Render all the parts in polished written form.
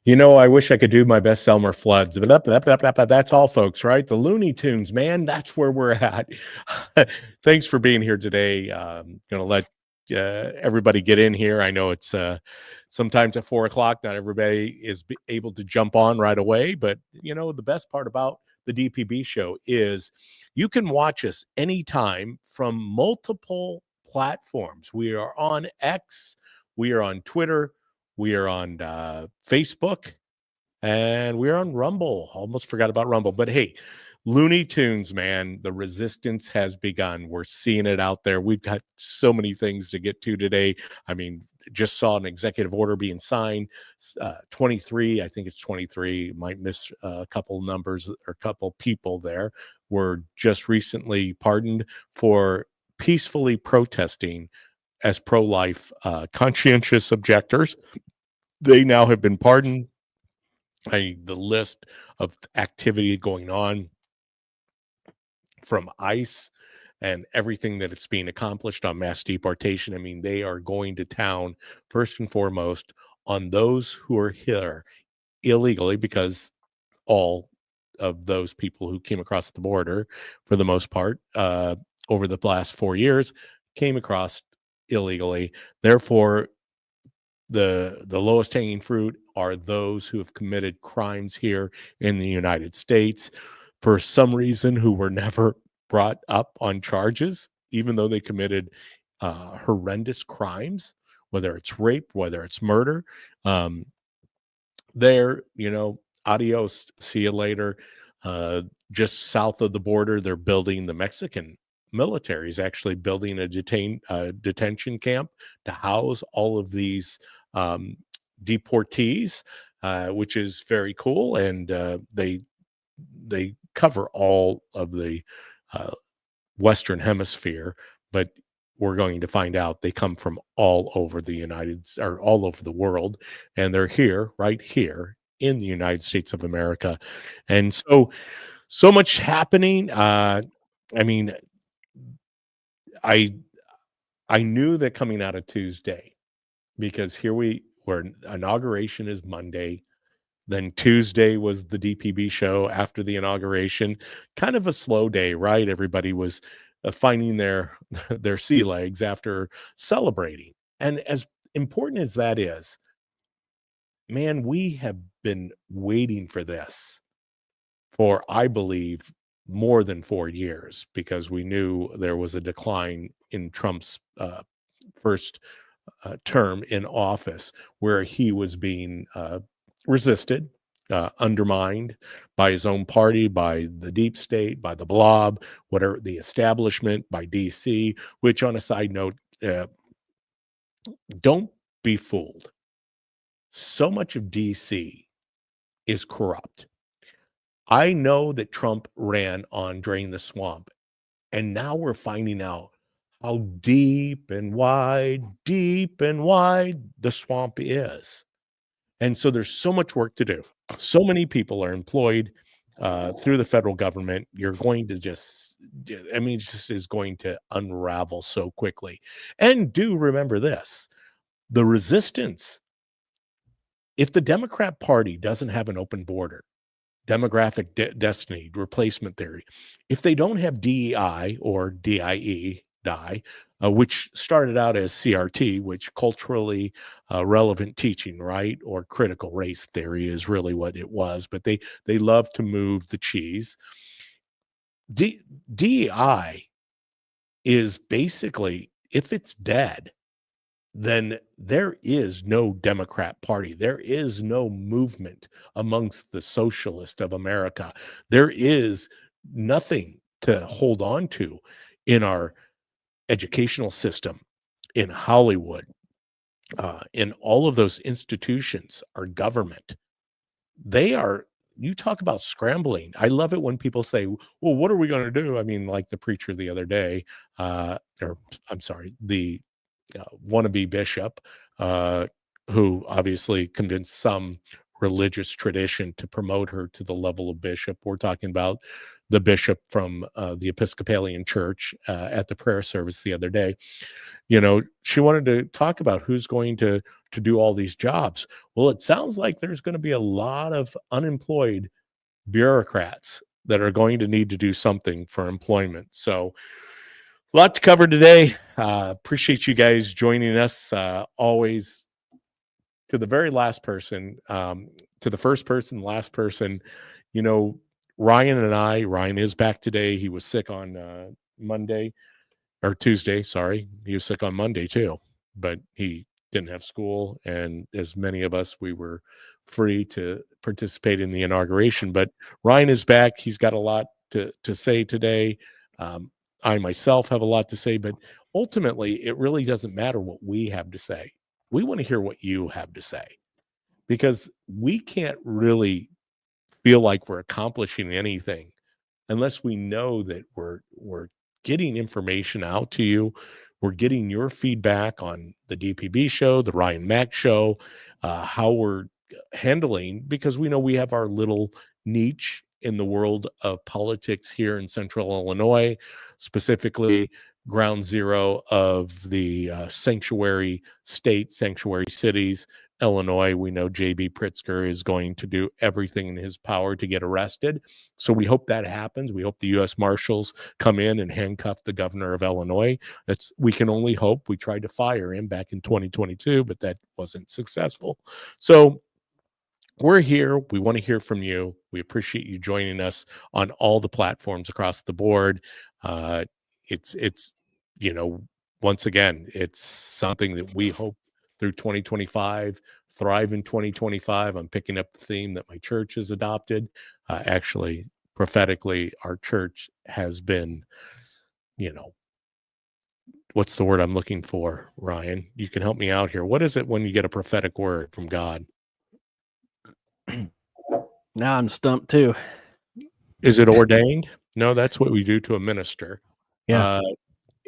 I wish I could do my best Elmer Floods, but that's all, folks, right? The Looney Tunes, man, that's where we're at. Thanks for being here today. Going to let everybody get in here. I know it's sometimes at 4 o'clock, not everybody is able to jump on right away, but the best part about the DPB show is you can watch us anytime from multiple platforms. We are on X, we are on Twitter, we are on Facebook, and we're on Rumble. Almost forgot about Rumble. But hey, Looney Tunes, man, the resistance has begun. We're seeing it out there. We've got so many things to get to today. I mean, just saw an executive order being signed. 23, I think it's 23, might miss a couple numbers or a couple people there, were just recently pardoned for peacefully protesting as pro-life conscientious objectors. They now have been pardoned. The list of activity going on from ICE and everything that it's being accomplished on mass deportation. I mean, they are going to town first and foremost on those who are here illegally, because all of those people who came across the border, for the most part, over the last 4 years, came across illegally. Therefore, the lowest hanging fruit are those who have committed crimes here in the United States for some reason, who were never brought up on charges, even though they committed horrendous crimes, whether it's rape, whether it's murder. There, adios, see you later. Just south of the border, they're building, the Mexican military is actually building a detention camp to house all of these deportees, which is very cool. And they cover all of the Western Hemisphere, but we're going to find out they come from all over all over the world, and they're here, right here in the United States of America. And so much happening. I mean, I knew that coming out of Tuesday, because here were inauguration is Monday. Then Tuesday was the DPB show after the inauguration. Kind of a slow day, right? Everybody was finding their their sea legs after celebrating. And as important as that is, man, we have been waiting for this for, I believe, more than 4 years, because we knew there was a decline in Trump's first term in office, where he was being resisted, undermined by his own party, by the deep state, by the blob, whatever, the establishment, by DC, which, on a side note, don't be fooled. So much of DC is corrupt. I know that Trump ran on Drain the Swamp, and now we're finding out how deep and wide the swamp is. And so there's so much work to do. So many people are employed through the federal government. You're going to it just is going to unravel so quickly. And do remember this, the resistance, if the Democrat Party doesn't have an open border, demographic destiny, replacement theory, if they don't have DEI or DIE, which started out as CRT, which culturally relevant teaching, right? Or critical race theory is really what it was, but they love to move the cheese. DEI is basically, if it's dead, then there is no Democrat Party. There is no movement amongst the socialists of America. There is nothing to hold on to in our educational system, in Hollywood, in all of those institutions, our government. You talk about scrambling. I love it when people say, well, what are we going to do? I mean, like the preacher the other day, or I'm sorry, the wannabe bishop, who obviously convinced some religious tradition to promote her to the level of bishop. We're talking about the bishop from the Episcopalian Church at the prayer service the other day. She wanted to talk about who's going to do all these jobs. Well, it sounds like there's going to be a lot of unemployed bureaucrats that are going to need to do something for employment. So a lot to cover today. Appreciate you guys joining us. Always, to the very last person, to the first person, last person, Ryan is back today. He was sick on Monday or Tuesday. Sorry. He was sick on Monday too, but he didn't have school. And as many of us, we were free to participate in the inauguration. But Ryan is back. He's got a lot to say today. I myself have a lot to say, but ultimately, it really doesn't matter what we have to say. We want to hear what you have to say, because we can't really feel like we're accomplishing anything unless we know that we're getting information out to you. We're getting your feedback on the DPB show, the Ryan Mack show, how we're handling, because we know we have our little niche in the world of politics here in Central Illinois, specifically ground zero of the sanctuary states, sanctuary cities, Illinois. We know JB Pritzker is going to do everything in his power to get arrested. So we hope that happens. We hope the U.S. Marshals come in and handcuff the governor of Illinois. We can only hope. We tried to fire him back in 2022, but that wasn't successful. So we're here. We want to hear from you. We appreciate you joining us on all the platforms across the board. It's once again, it's something that we hope through 2025, thrive in 2025. I'm picking up the theme that my church has adopted. Actually, prophetically, our church has been, what's the word I'm looking for, Ryan? You can help me out here. What is it when you get a prophetic word from God? Now I'm stumped too. Is it ordained? No, that's what we do to a minister. Yeah.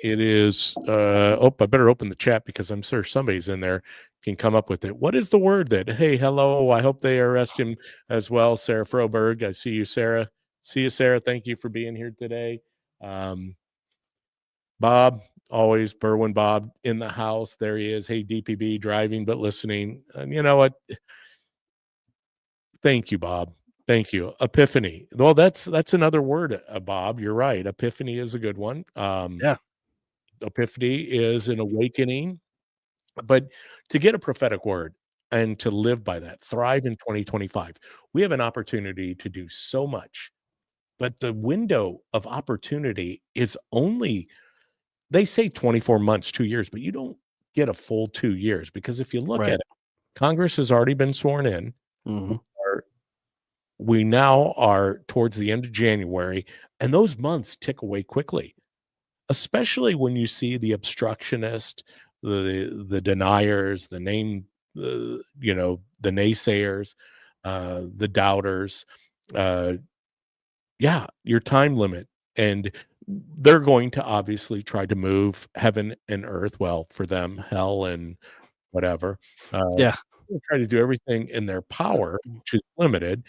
It is, I better open the chat because I'm sure somebody's in there can come up with it. What is the word that, hey, hello, I hope they arrest him as well. Sarah Froberg, I see you, Sarah. See you, Sarah. Thank you for being here today. Bob, always Berwin Bob in the house. There he is. Hey, DPB, driving but listening. And you know what? Thank you, Bob. Thank you. Epiphany. Well, that's another word, Bob. You're right. Epiphany is a good one. Yeah. Epiphany is an awakening. But to get a prophetic word and to live by that, thrive in 2025, we have an opportunity to do so much. But the window of opportunity is only, they say 24 months, 2 years, but you don't get a full 2 years, because if you look at it, Congress has already been sworn in. Mm-hmm. We now are towards the end of January, and those months tick away quickly, especially when you see the obstructionist, the deniers, the naysayers, the doubters. Your time limit, and they're going to obviously try to move heaven and earth. Well, for them, hell and whatever. They'll try to do everything in their power, which is limited,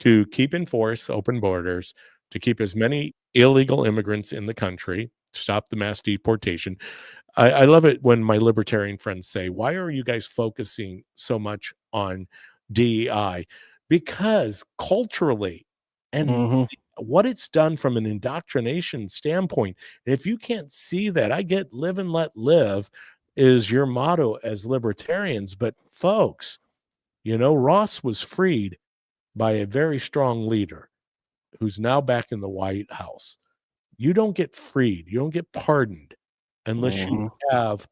to keep in force open borders, to keep as many illegal immigrants in the country, stop the mass deportation. I love it when my libertarian friends say, why are you guys focusing so much on DEI? Because culturally and what it's done from an indoctrination standpoint, if you can't see that, I get live and let live is your motto as libertarians. But folks, Ross was freed by a very strong leader who's now back in the White House. You don't get freed. You don't get pardoned unless you have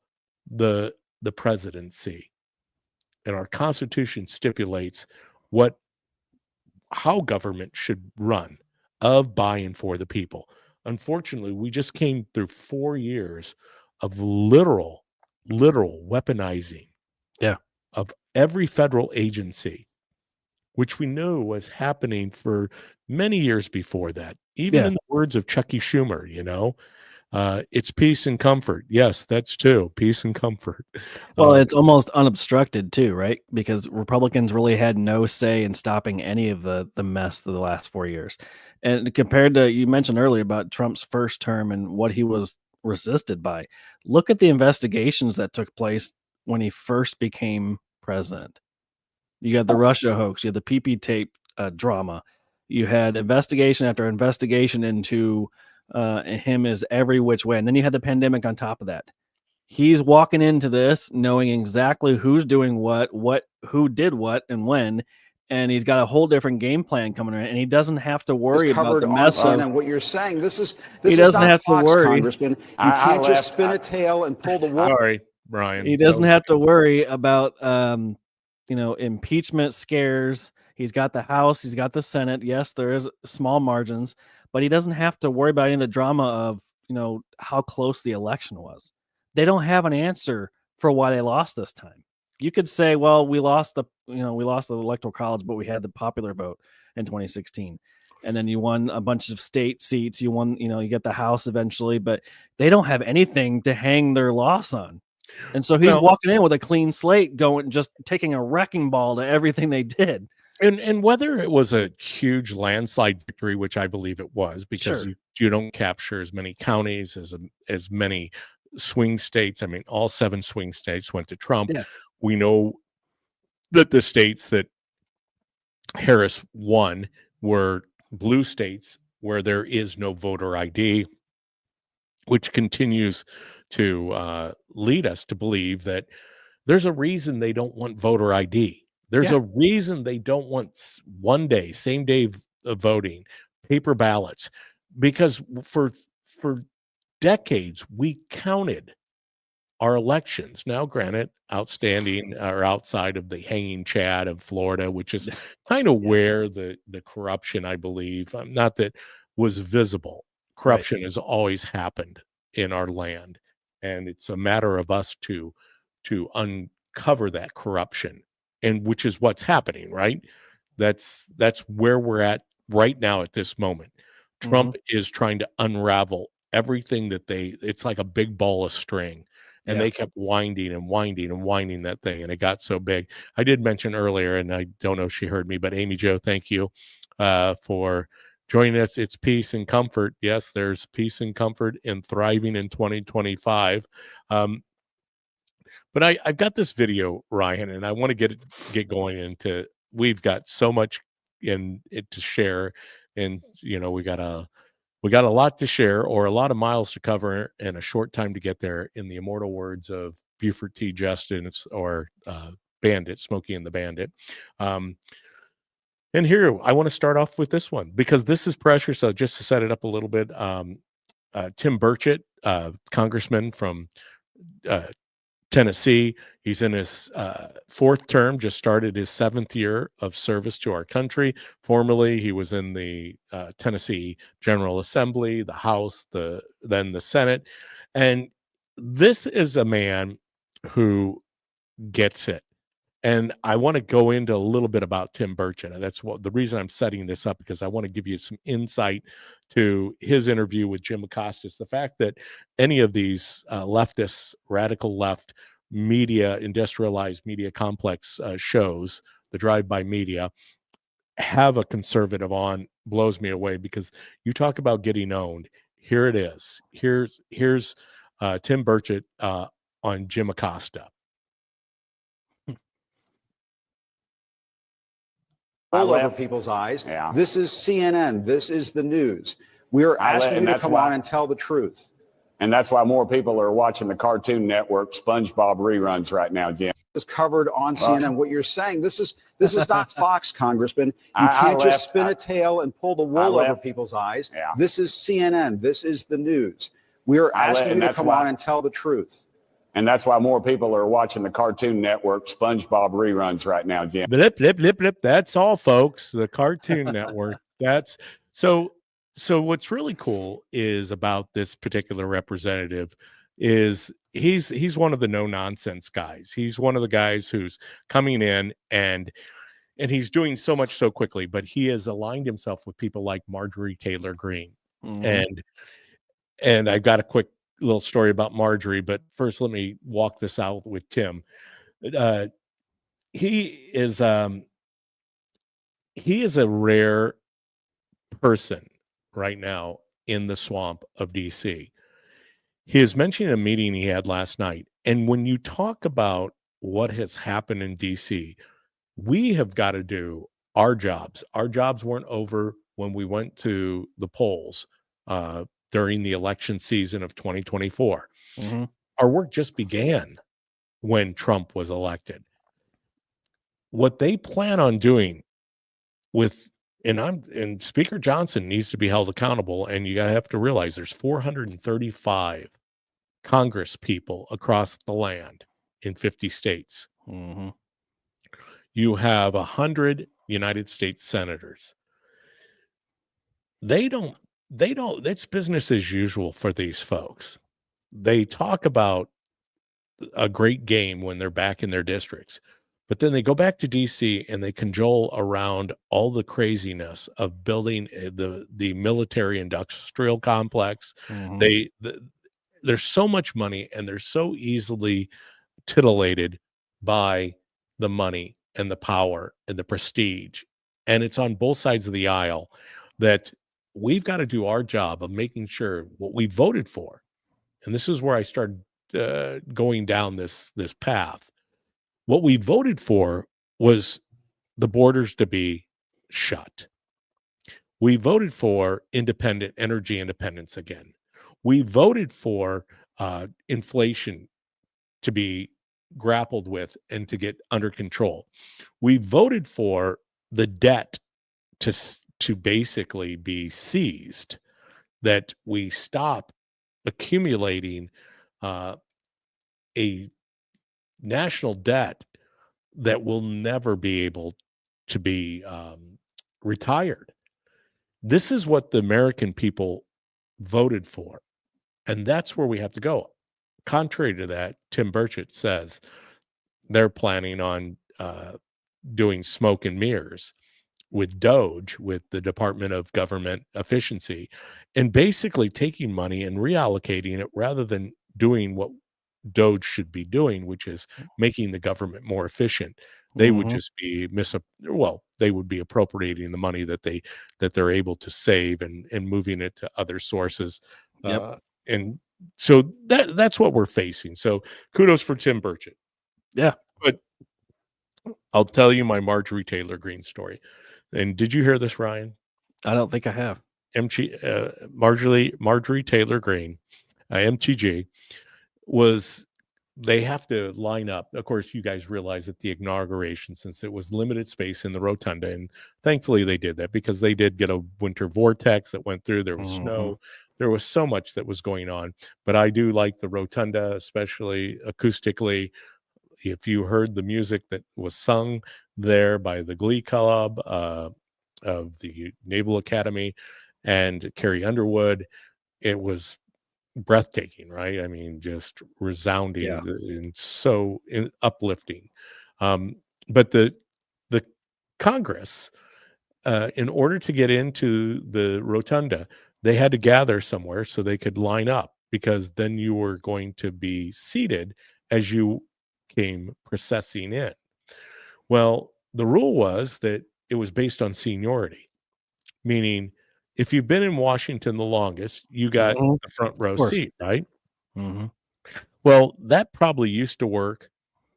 the presidency. And our Constitution stipulates how government should run, of, by, and for the people. Unfortunately, we just came through 4 years of literal weaponizing of every federal agency, which we knew was happening for many years before that. Even in the words of Chucky Schumer, It's peace and comfort. Yes, that's too peace and comfort. Well, it's almost unobstructed too, right? Because Republicans really had no say in stopping any of the mess of the last 4 years. And compared to, you mentioned earlier about Trump's first term and what he was resisted by. Look at the investigations that took place when he first became president. You had the Russia hoax, you had the PP tape drama. You had investigation after investigation into him as every which way. And then you had the pandemic on top of that. He's walking into this knowing exactly who's doing what, who did what, and when, and he's got a whole different game plan coming in, and he doesn't have to worry about the mess of. And what you're saying, this is He doesn't not have to Fox, worry. Congressman. You can't just spin a tail and pull the wool. Sorry, Brian. He doesn't have to worry about impeachment scares. He's got the House, he's got the Senate. Yes, there is small margins, but he doesn't have to worry about any of the drama of how close the election was. They don't have an answer for why they lost this time. You could say, well, we lost the electoral college, but we had the popular vote in 2016. And then you won a bunch of state seats. You won, you get the House eventually, but they don't have anything to hang their loss on. And so he's walking in with a clean slate, just taking a wrecking ball to everything they did. And whether it was a huge landslide victory, which I believe it was, because you don't capture as many counties as many swing states. I mean, all 7 swing states went to Trump. Yeah. We know that the states that Harris won were blue states where there is no voter ID, which continues to lead us to believe that there's a reason they don't want voter ID. There's a reason they don't want same day of voting, paper ballots, because for decades we counted our elections. Now, granted, outstanding or outside of the hanging Chad of Florida, which is kind of where the corruption, I believe, not that was visible. Corruption has always happened in our land, and it's a matter of us to uncover that corruption, and which is what's happening, right? That's where we're at right now at this moment. Trump is trying to unravel everything that it's like a big ball of string, and they kept winding and winding and winding that thing, and it got so big. I did mention earlier, and I don't know if she heard me, but Amy Jo, thank you for joining us. It's peace and comfort. Yes, there's peace and comfort in thriving in 2025. But I've got this video, Ryan, and I want to get going into. We've got so much in it to share, and we got a lot to share, or a lot of miles to cover, and a short time to get there. In the immortal words of Buford T. Justin, or Bandit, Smokey and the Bandit. And here I want to start off with this one because this is pressure. So just to set it up a little bit, Tim Burchett, congressman from Tennessee. He's in his 4th term, just started his 7th year of service to our country. Formerly, he was in the Tennessee General Assembly, the House, then the Senate. And this is a man who gets it. And I want to go into a little bit about Tim Burchett. That's the reason I'm setting this up, because I want to give you some insight to his interview with Jim Acosta. The fact that any of these leftists, radical left media, industrialized media complex shows, the drive-by media, have a conservative on blows me away, because you talk about getting owned. Here it is. Here's Tim Burchett on Jim Acosta. All over people's eyes. Yeah. This is CNN. This is the news. We're asking you to come on and tell the truth. And that's why more people are watching the Cartoon Network SpongeBob reruns right now, Jim. It's covered on CNN. What you're saying, this is not Fox, Congressman. You can't just spin a tail and pull the wool over people's eyes. Yeah. This is CNN. This is the news. We're asking you to come on and tell the truth. And that's why more people are watching the Cartoon Network SpongeBob reruns right now, Jim. Blip, blip, blip, blip. That's all, folks. The Cartoon Network. That's so what's really cool is about this particular representative is he's one of the no nonsense guys. He's one of the guys who's coming in and he's doing so much so quickly, but he has aligned himself with people like Marjorie Taylor Greene. And I got a quick little story about Marjorie, but first let me walk this out with Tim. Uh, he is a rare person right now in the swamp of DC. He is mentioning a meeting he had last night. And when you talk about what has happened in DC, we have got to do our jobs. Our jobs weren't over when we went to the polls during the election season of 2024. Mm-hmm. Our work just began when Trump was elected. What they plan on doing with and Speaker Johnson needs to be held accountable, and you have to realize there's 435 Congress people across the land in 50 states. Mm-hmm. You have 100 United States senators. They don't, it's business as usual for these folks. They talk about a great game when they're back in their districts, but then they go back to DC and they cajole around all the craziness of building the military industrial complex. Mm-hmm. There's so much money, and they're so easily titillated by the money and the power and the prestige. And it's on both sides of the aisle that we've got to do our job of making sure what we voted for. And this is where I started going down this path. What we voted for was the borders to be shut. We voted for independent energy independence again. We voted for inflation to be grappled with and to get under control. We voted for the debt to basically be seized, that we stop accumulating a national debt that will never be able to be retired. This is what the American people voted for, and that's where we have to go. Contrary to that, Tim Burchett says they're planning on doing smoke and mirrors with DOGE, with the Department of Government Efficiency, and basically taking money and reallocating it rather than doing what DOGE should be doing, which is making the government more efficient. They would just be they would be appropriating the money that they're able to save and moving it to other sources. Yep. And so that's what we're facing. So kudos for Tim Burchett. Yeah. But I'll tell you my Marjorie Taylor Greene story. And did you hear this, Ryan? I don't think I have. Marjorie Taylor Greene, MTG, they have to line up. Of course, you guys realize at the inauguration, since it was limited space in the rotunda, and thankfully they did that because they did get a winter vortex that went through. There was snow. There was so much that was going on. But I do like the rotunda, especially acoustically. If you heard the music that was sung there by the Glee Club of the Naval Academy and Carrie Underwood, it was breathtaking, right? I mean, just resounding and so uplifting. But the Congress, in order to get into the rotunda, they had to gather somewhere so they could line up, because then you were going to be seated as you came processing in. Well, the rule was that it was based on seniority, meaning if you've been in Washington the longest, you got the front row seat, right? Well, that probably used to work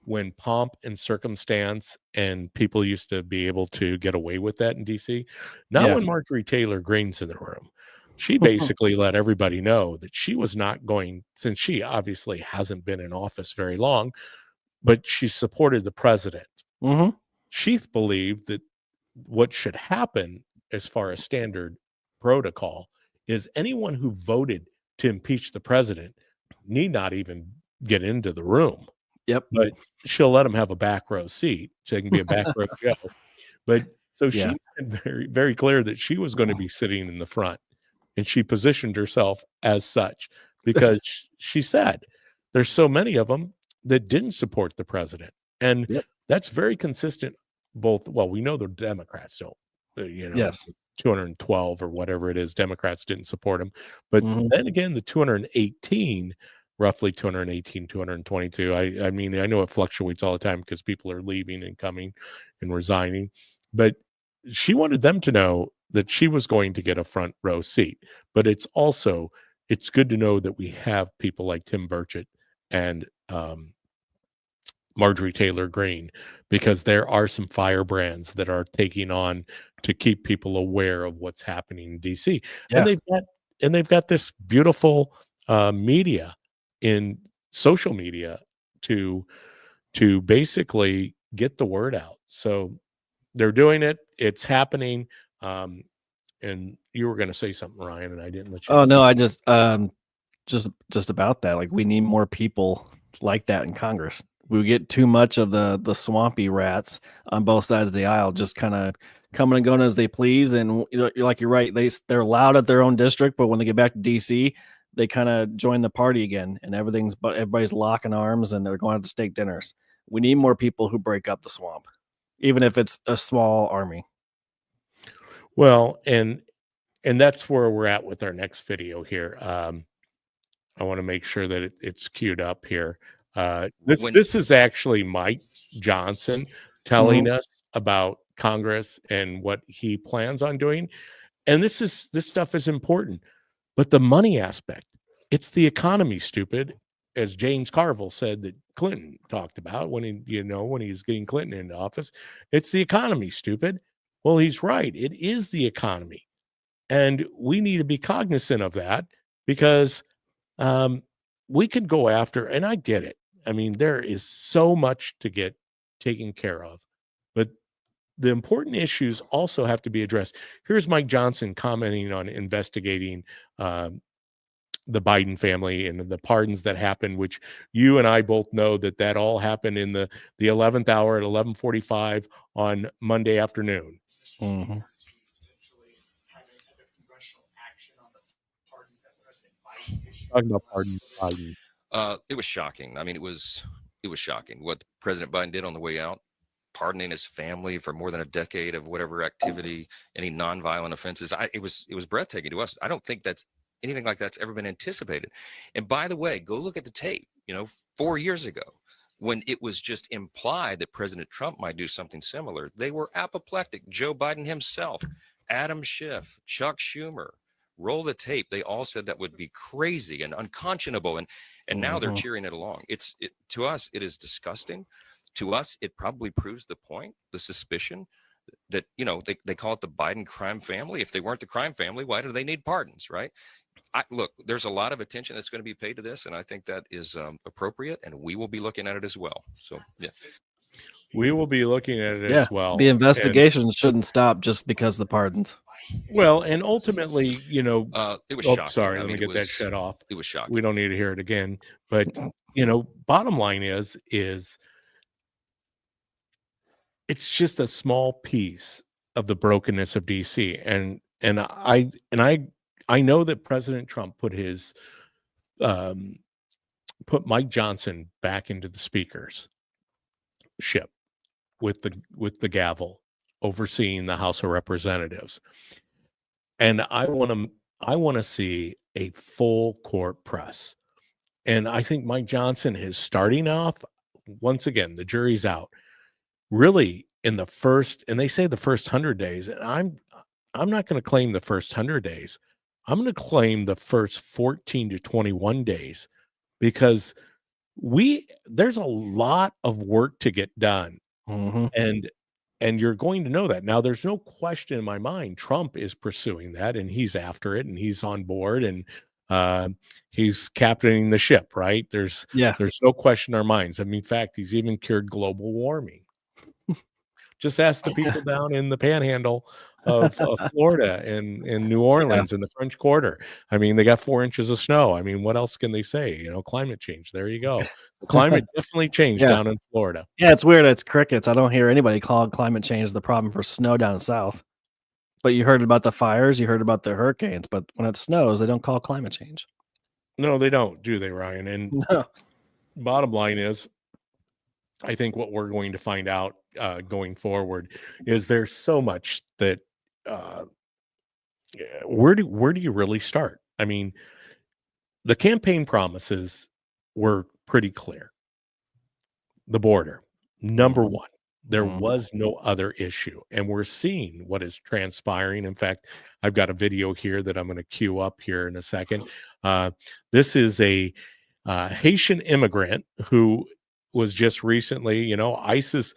when pomp and circumstance and people used to be able to get away with that in DC. Not when Marjorie Taylor Greene's in the room. She basically let everybody know that she was not going, since she obviously hasn't been in office very long, but she supported the president. She believed that what should happen as far as standard protocol is anyone who voted to impeach the president need not even get into the room. But she'll let them have a back row seat, so they can be a back row Joe. But so she made it very, very clear that she was going to be sitting in the front, and she positioned herself as such because she said there's so many of them that didn't support the president. And that's very consistent. We know the Democrats don't, 212 or whatever it is. Democrats didn't support him. But then again, the 218, roughly 218, 222. I mean, I know it fluctuates all the time because people are leaving and coming and resigning. But she wanted them to know that she was going to get a front row seat. But it's good to know that we have people like Tim Burchett and Marjorie Taylor Greene, because there are some firebrands that are taking on to keep people aware of what's happening in DC. Yeah. And they've got this beautiful media in social media to basically get the word out. So they're doing it. It's happening. And you were going to say something, Ryan, and I didn't let you. Oh no, I just about that. Like, we need more people like that in Congress. We get too much of the swampy rats on both sides of the aisle, just kind of coming and going as they please. And you're right, they're loud at their own district, but when they get back to DC, they kind of join the party again, and everybody's locking arms and they're going out to steak dinners. We need more people who break up the swamp, even if it's a small army. Well, and that's where we're at with our next video here. I want to make sure that it's queued up here. This is actually Mike Johnson telling us about Congress and what he plans on doing. And this stuff is important, but the money aspect, it's the economy, stupid, as James Carville said that Clinton talked about when he's getting Clinton into office. It's the economy, stupid. Well, he's right. It is the economy. And we need to be cognizant of that, because we could go after, and I get it. I mean, there is so much to get taken care of, but the important issues also have to be addressed. Here's Mike Johnson commenting on investigating the Biden family and the pardons that happened, which you and I both know that all happened in the 11th hour at 11:45 on Monday afternoon. Mm-hmm. Talking about pardon Biden. It was shocking. I mean, it was shocking what President Biden did on the way out, pardoning his family for more than a decade of whatever activity, any nonviolent offenses. It was breathtaking to us. I don't think that's anything like that's ever been anticipated. And by the way, go look at the tape. 4 years ago, when it was just implied that President Trump might do something similar, they were apoplectic. Joe Biden himself, Adam Schiff, Chuck Schumer. Roll the tape. They all said that would be crazy and unconscionable, and now they're cheering it along. To us, it is disgusting. To us, it probably proves the point, the suspicion that they call it the Biden crime family. If they weren't the crime family, why do they need pardons, right? Look, there's a lot of attention that's going to be paid to this, and I think that is appropriate, and we will be looking at it as well. So, yeah. We will be looking at it as well. The investigations shouldn't stop just because of the pardons. Well, and ultimately, it was shocking. Sorry, let me get that shut off. It was shocking. We don't need to hear it again. But bottom line is it's just a small piece of the brokenness of DC, and I know that President Trump put Mike Johnson back into the speaker's ship with the gavel, overseeing the House of Representatives. And I want to see a full court press. And I think Mike Johnson is starting off, once again, the jury's out, really in the first, and they say the first 100 days, and I'm not going to claim the first 100 days. I'm going to claim the first 14 to 21 days, because there's a lot of work to get done. And you're going to know that. Now, there's no question in my mind, Trump is pursuing that, and he's after it, and he's on board, and he's captaining the ship, right? There's no question in our minds. I mean, in fact, he's even cured global warming. Just ask the people down in the panhandle of Florida and New Orleans and the French Quarter. I mean, they got 4 inches of snow. I mean, what else can they say? Climate change. There you go. The climate definitely changed down in Florida. Yeah, it's weird. It's crickets. I don't hear anybody call climate change the problem for snow down south. But you heard about the fires, you heard about the hurricanes, but when it snows, they don't call climate change. No, they don't, do they, Ryan? And bottom line is, I think what we're going to find out going forward is there's so much that where do you really start? I mean, the campaign promises were pretty clear. The border, number Mhm. one. There Mhm. was no other issue, and we're seeing what is transpiring. In fact, I've got a video here that I'm going to queue up here in a second. This is a Haitian immigrant who was just recently, ISIS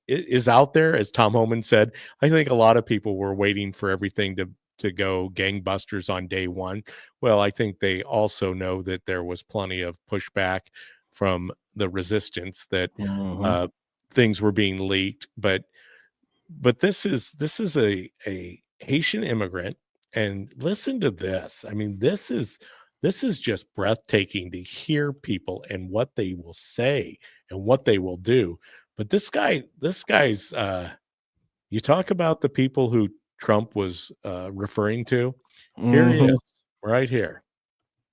is out there, as Tom Homan said. I think a lot of people were waiting for everything to go gangbusters on day one. Well, I think they also know that there was plenty of pushback from the resistance, that Mhm. uh, things were being leaked. But this is a Haitian immigrant, and listen to this. I mean, this is just breathtaking to hear people and what they will say and what they will do. But this guy's you talk about the people who Trump was referring to. Here he is, Mhm. right here.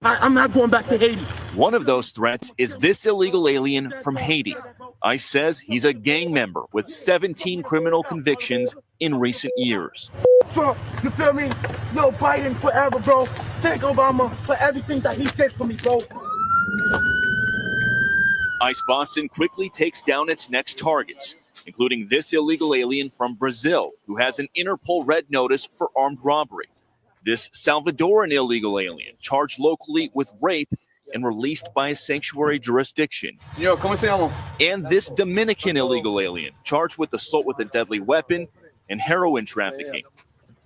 I'm not going back to Haiti. One of those threats is this illegal alien from Haiti. ICE says he's a gang member with 17 criminal convictions in recent years. Trump, you feel me? Yo, Biden forever, bro. Thank Obama for everything that he did for me, bro. ICE Boston quickly takes down its next targets, including this illegal alien from Brazil who has an Interpol red notice for armed robbery. This Salvadoran illegal alien charged locally with rape and released by a sanctuary jurisdiction. Yo, ¿cómo se llama? And this Dominican illegal alien charged with assault with a deadly weapon and heroin trafficking.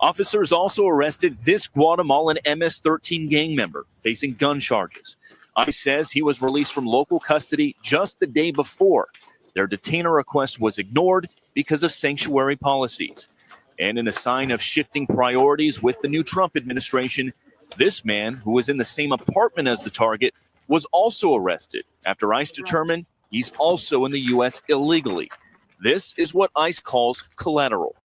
Officers also arrested this Guatemalan MS-13 gang member facing gun charges. ICE says he was released from local custody just the day before. Their detainer request was ignored because of sanctuary policies. And in a sign of shifting priorities with the new Trump administration, this man, who was in the same apartment as the target, was also arrested after ICE determined he's also in the U.S. illegally. This is what ICE calls collateral.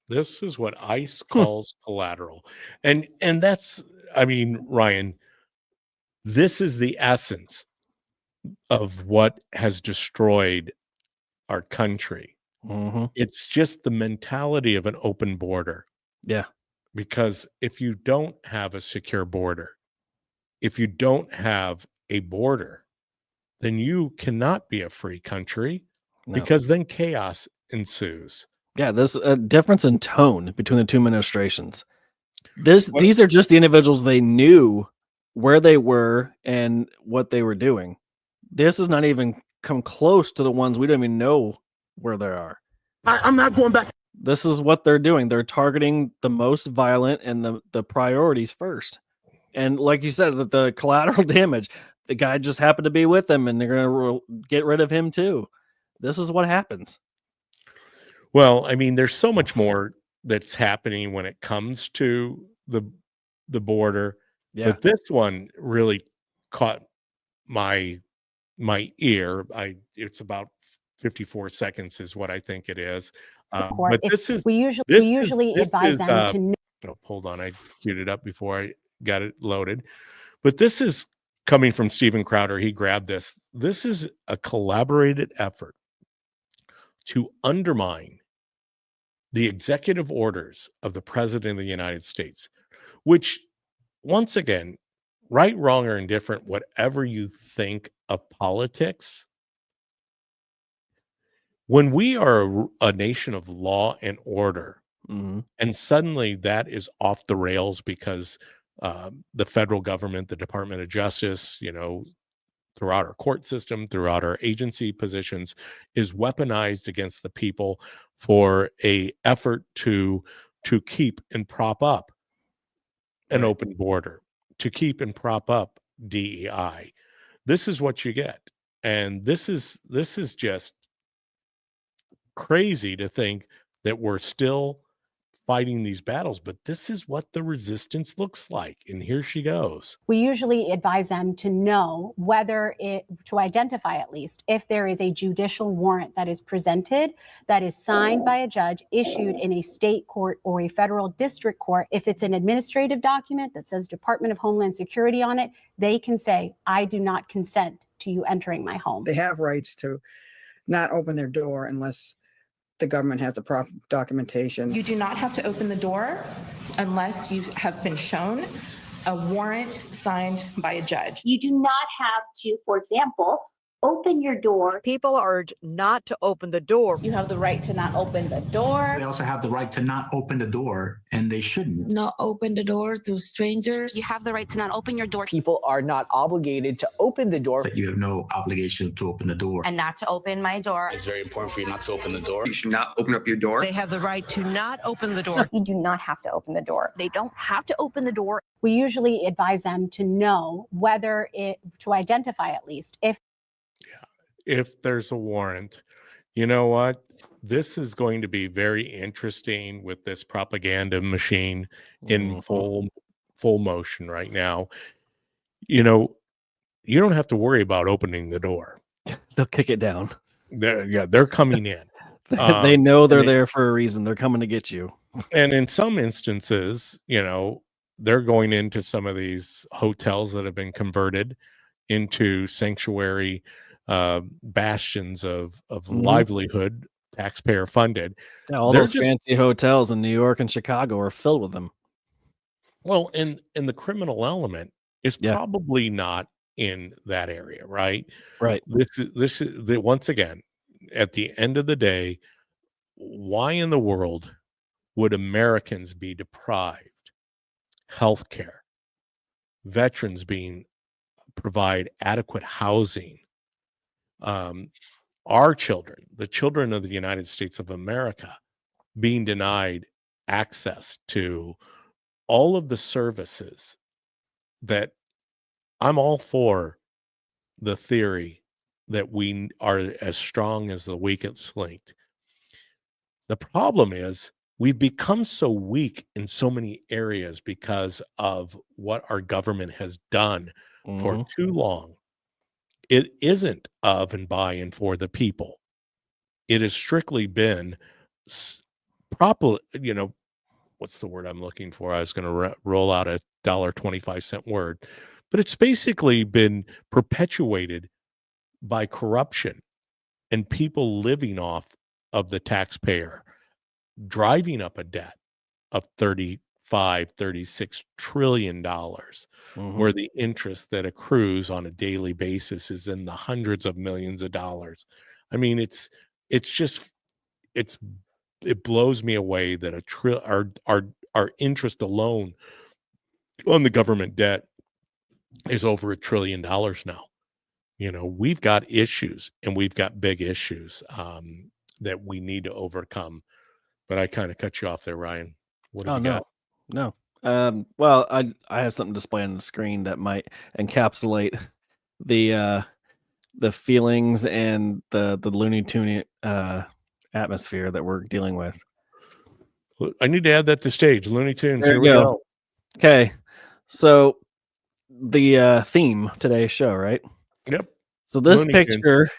This is what ICE calls collateral. And that's, I mean, Ryan, this is the essence of what has destroyed our country. Mhm. It's just the mentality of an open border. Yeah. Because if you don't have a secure border, if you don't have a border, then you cannot be a free country, No. because then chaos ensues. Yeah, there's a difference in tone between the two administrations. These What- are just the individuals they knew where they were and what they were doing. This is not even come close to the ones we don't even know where they are. I'm not going back. This is what they're doing. They're targeting the most violent and the priorities first. And like you said, the collateral damage, the guy just happened to be with them and they're going to get rid of him too. This is what happens. Well, I mean, there's so much more that's happening when it comes to the border. Yeah. But this one really caught my ear. It's about 54 seconds is what I think it is. But we usually advise them to know. Oh, hold on, I queued it up before I got it loaded. But this is coming from Steven Crowder. He grabbed this. This is a collaborated effort to undermine the executive orders of the President of the United States, which, once again, right, wrong, or indifferent, whatever you think of politics, when we are a nation of law and order, Mhm. and suddenly that is off the rails because the federal government, the Department of Justice, throughout our court system, throughout our agency positions, is weaponized against the people for a effort to keep and prop up an open border, to keep and prop up DEI. This is what you get. And this is just crazy to think that we're still fighting these battles, but this is what the resistance looks like. And here she goes. We usually advise them to know to identify at least if there is a judicial warrant that is presented, that is signed by a judge, issued in a state court or a federal district court. If it's an administrative document that says Department of Homeland Security on it, they can say, I do not consent to you entering my home. They have rights to not open their door unless the government has the proper documentation. You do not have to open the door unless you have been shown a warrant signed by a judge. You do not have to, for example, open your door. People are urged not to open the door. You have the right to not open the door. They also have the right to not open the door, and they shouldn't. Not open the door to strangers. You have the right to not open your door. People are not obligated to open the door. But you have no obligation to open the door. And not to open my door. It's very important for you not to open the door. You should not open up your door. They have the right to not open the door. You do not have to open the door. They don't have to open the door. We usually advise them to know whether to identify at least if there's a warrant. You know what? This is going to be very interesting with this propaganda machine in full motion right now. You know, you don't have to worry about opening the door. They'll kick it down. They're coming in. They know they're there for a reason. They're coming to get you. And in some instances, you know, they're going into some of these hotels that have been converted into sanctuary bastions of livelihood, taxpayer funded. Yeah, all those fancy hotels in New York and Chicago are filled with them. Well, and the criminal element is probably not in that area, right? Right. This is once again, at the end of the day, why in the world would Americans be deprived health care, veterans provide adequate housing, our children, the children of the United States of America, being denied access to all of the services that I'm all for the theory that we are as strong as the weakest link. The problem is we've become so weak in so many areas because of what our government has done for too long. It isn't of and by and for the people. It has strictly been proper, you know, what's the word I'm looking for? I was going to roll out a $1.25 word, but it's basically been perpetuated by corruption and people living off of the taxpayer, driving up a debt of $36 trillion, where the interest that accrues on a daily basis is in the hundreds of millions of dollars. I mean, it blows me away that our interest alone on the government debt is over $1 trillion now. You know, we've got issues, and we've got big issues that we need to overcome. But I kind of cut you off there, Ryan. What have you got? No. Well, I have something to display on the screen that might encapsulate the feelings and the Looney Tune atmosphere that we're dealing with. I need to add that to stage. Looney Tunes. Here we go. Okay, so the theme today's show, right? Yep. So this Looney picture,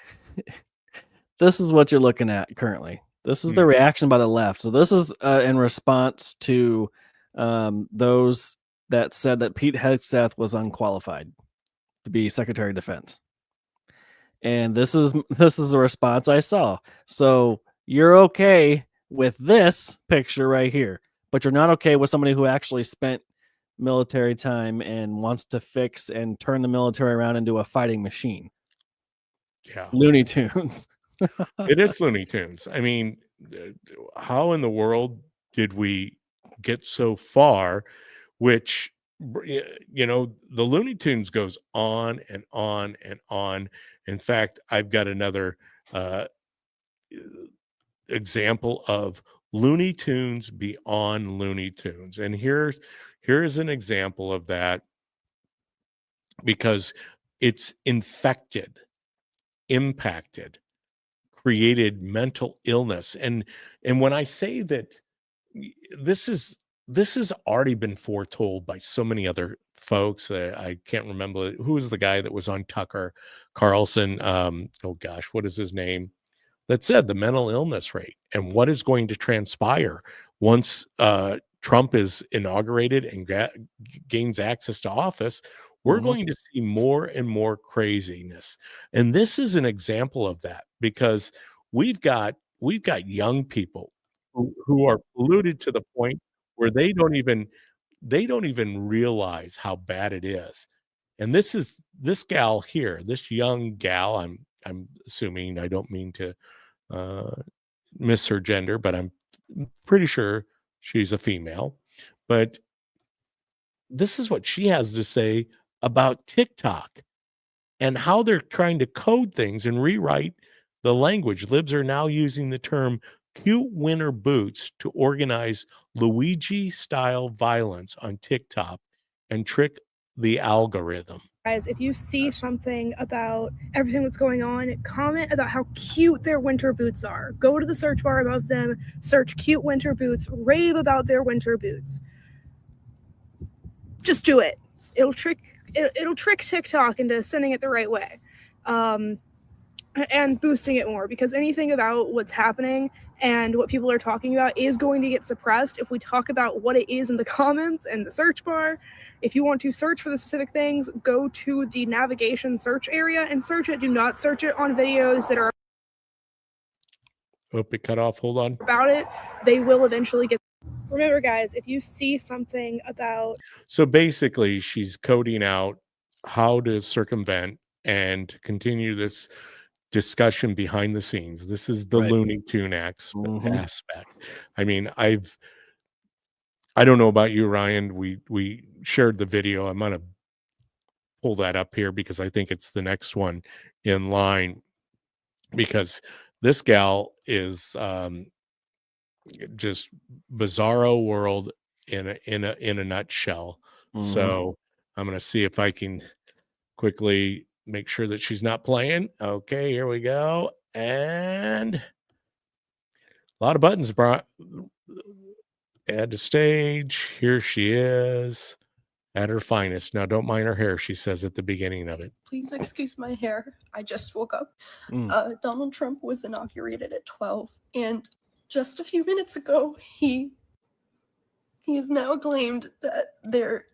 this is what you're looking at currently. This is the reaction by the left. So this is in response to those that said that Pete Hegseth was unqualified to be Secretary of Defense. And this is the response I saw. So you're okay with this picture right here, but you're not okay with somebody who actually spent military time and wants to fix and turn the military around into a fighting machine. Yeah. Looney Tunes. It is Looney Tunes. I mean, how in the world did we get so far? Which, you know, the Looney Tunes goes on and on and on. In fact, I've got another example of Looney Tunes beyond Looney Tunes. And here's an example of that, because it's infected, impacted, created mental illness. And when I say that this has already been foretold by so many other folks. I can't remember who was the guy that was on Tucker Carlson. Oh gosh, what is his name? That said the mental illness rate and what is going to transpire once Trump is inaugurated and gains access to office. We're going to see more and more craziness. And this is an example of that, because we've got young people who are polluted to the point where they don't even realize how bad it is. And this gal here, this young gal, I'm assuming, I don't mean to miss her gender, but I'm pretty sure she's a female. But this is what she has to say about TikTok and how they're trying to code things and rewrite the language. Libs are now using the term cute winter boots to organize Luigi-style violence on TikTok and trick the algorithm. Guys, if you see something about everything that's going on, comment about how cute their winter boots are. Go to the search bar above them, search cute winter boots, rave about their winter boots. Just do it. It'll trick TikTok into sending it the right way. And boosting it more, because anything about what's happening and what people are talking about is going to get suppressed if we talk about what it is in the comments and the search bar. If you want to search for the specific things, go to the navigation search area and search it. Do not search it on videos that are It cut off. Hold on. about it. They will eventually get. Remember, guys, if you see something about. So basically, she's coding out how to circumvent and continue this discussion behind the scenes. This is the Looney Tune aspect. I mean, I don't know about you, Ryan. We shared the video. I'm gonna pull that up here because I think it's the next one in line, because this gal is just bizarro world in a nutshell. So I'm gonna see if I can quickly make sure that she's not playing. Okay, here we go. And a lot of buttons brought. Add to stage. Here she is at her finest. Now, don't mind her hair, she says at the beginning of it. Please excuse my hair. I just woke up. Donald Trump was inaugurated at 12, and just a few minutes ago, he has now claimed that there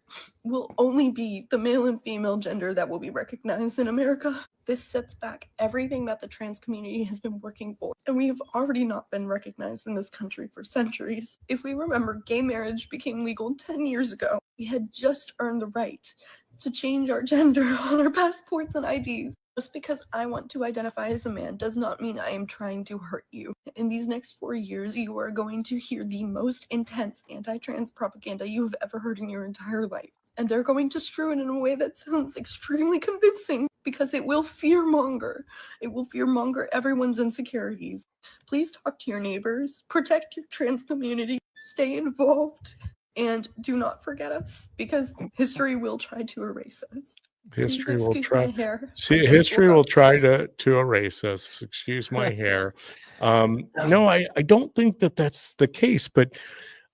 will only be the male and female gender that will be recognized in America. This sets back everything that the trans community has been working for, and we have already not been recognized in this country for centuries. If we remember, gay marriage became legal 10 years ago. We had just earned the right to change our gender on our passports and IDs. Just because I want to identify as a man does not mean I am trying to hurt you. In these next 4 years, you are going to hear the most intense anti-trans propaganda you have ever heard in your entire life. And they're going to strew it in a way that sounds extremely convincing, because it will fearmonger. It will fearmonger everyone's insecurities. Please talk to your neighbors, protect your trans community, stay involved, and do not forget us, because history will try to erase us. History Please will excuse try. my hair. See, history will try to erase us. Excuse my hair. No, I don't think that that's the case. But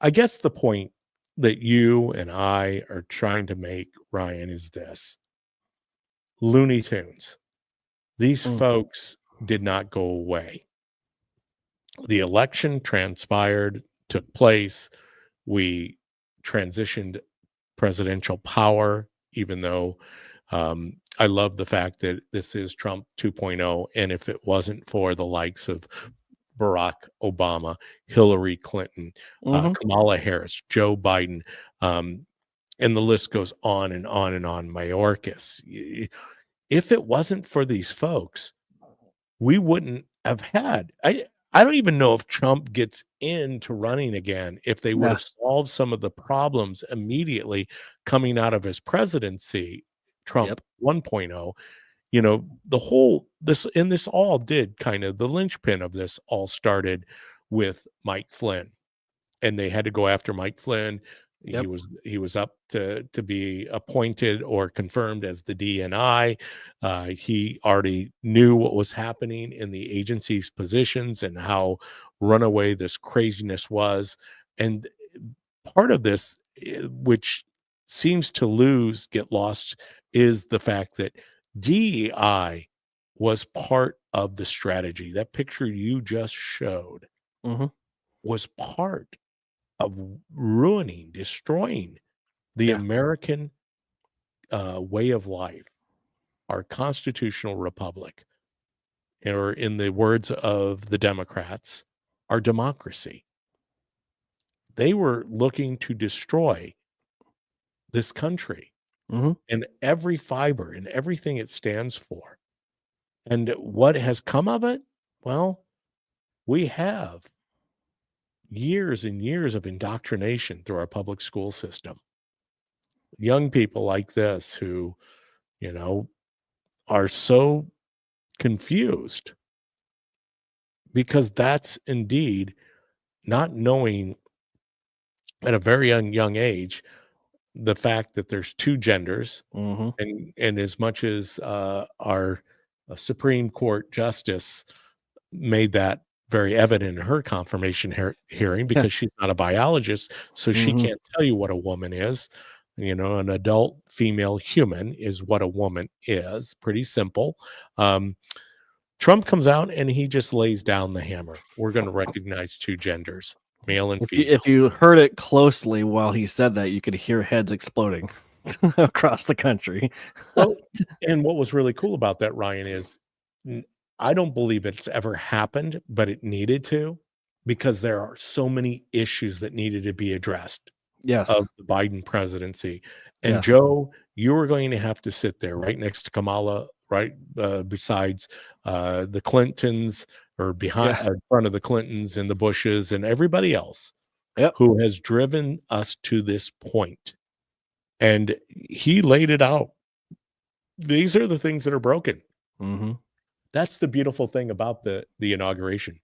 I guess the point that you and I are trying to make, Ryan, is this: Looney Tunes. These folks did not go away. The election transpired, took place. We transitioned presidential power, even though I love the fact that this is Trump 2.0. And if it wasn't for the likes of Barack Obama, Hillary Clinton, Kamala Harris, Joe Biden, and the list goes on and on and on, Mayorkas. If it wasn't for these folks, we wouldn't have had. I don't even know if Trump gets into running again if they would have solved some of the problems immediately coming out of his presidency. Trump 1.0, you know, this all did kind of, the linchpin of this all started with Mike Flynn, and they had to go after Mike Flynn. He was up to be appointed or confirmed as the DNI. He already knew what was happening in the agency's positions and how runaway this craziness was. And part of this, which seems to get lost, is the fact that DEI was part of the strategy. That picture you just showed was part of ruining, destroying the American way of life, our constitutional republic, or in the words of the Democrats, our democracy. they were looking to destroy this country and every fiber and everything it stands for. And what has come of it? Well, we have years and years of indoctrination through our public school system. Young people like this who, are so confused because that's indeed not knowing at a very young age the fact that there's two genders, and as much as our Supreme Court justice made that very evident in her confirmation hearing, because she's not a biologist, so she can't tell you what a woman is. An adult female human is what a woman is. Pretty simple. Trump comes out and he just lays down the hammer. We're going to recognize two genders, male and female. If you heard it closely while he said that, you could hear heads exploding across the country. Well, and what was really cool about that, Ryan, is I don't believe it's ever happened, but it needed to, because there are so many issues that needed to be addressed of the Biden presidency. And Joe, you are going to have to sit there right next to Kamala, right besides the Clintons, or behind in front of the Clintons and the Bushes and everybody else who has driven us to this point. And he laid it out. These are the things that are broken. That's the beautiful thing about the inauguration.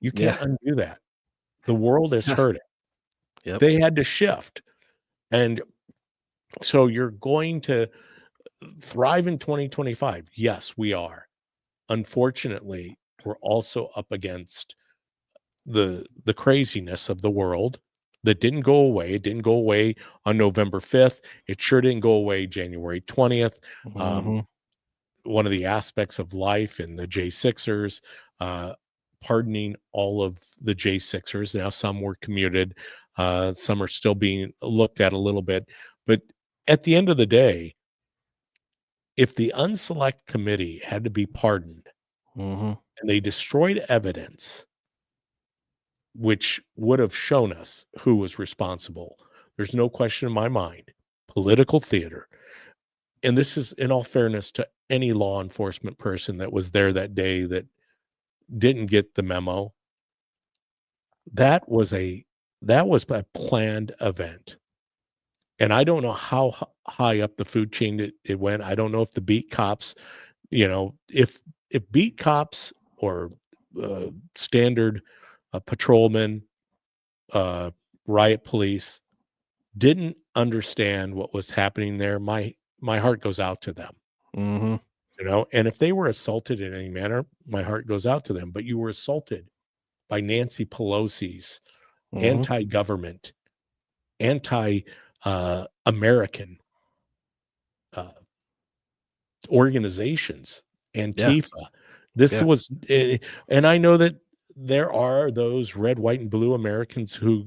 You can't undo that. The world has heard it. They had to shift. And so you're going to thrive in 2025. Yes, we are. Unfortunately, we're also up against the craziness of the world that didn't go away. It didn't go away on November 5th. It sure didn't go away January 20th. One of the aspects of life in the J6ers, pardoning all of the J6ers. Now some were commuted. Some are still being looked at a little bit. But at the end of the day, if the unselect committee had to be pardoned and they destroyed evidence, which would have shown us who was responsible, there's no question in my mind, political theater. And this is in all fairness to any law enforcement person that was there that day that didn't get the memo. That was a planned event. And I don't know how high up the food chain it went. I don't know if the beat cops, if beat cops or standard patrolmen, riot police didn't understand what was happening there, my heart goes out to them. And if they were assaulted in any manner, my heart goes out to them. But you were assaulted by Nancy Pelosi's anti-government, anti-American organizations, Antifa. This was, and I know that there are those red, white, and blue Americans who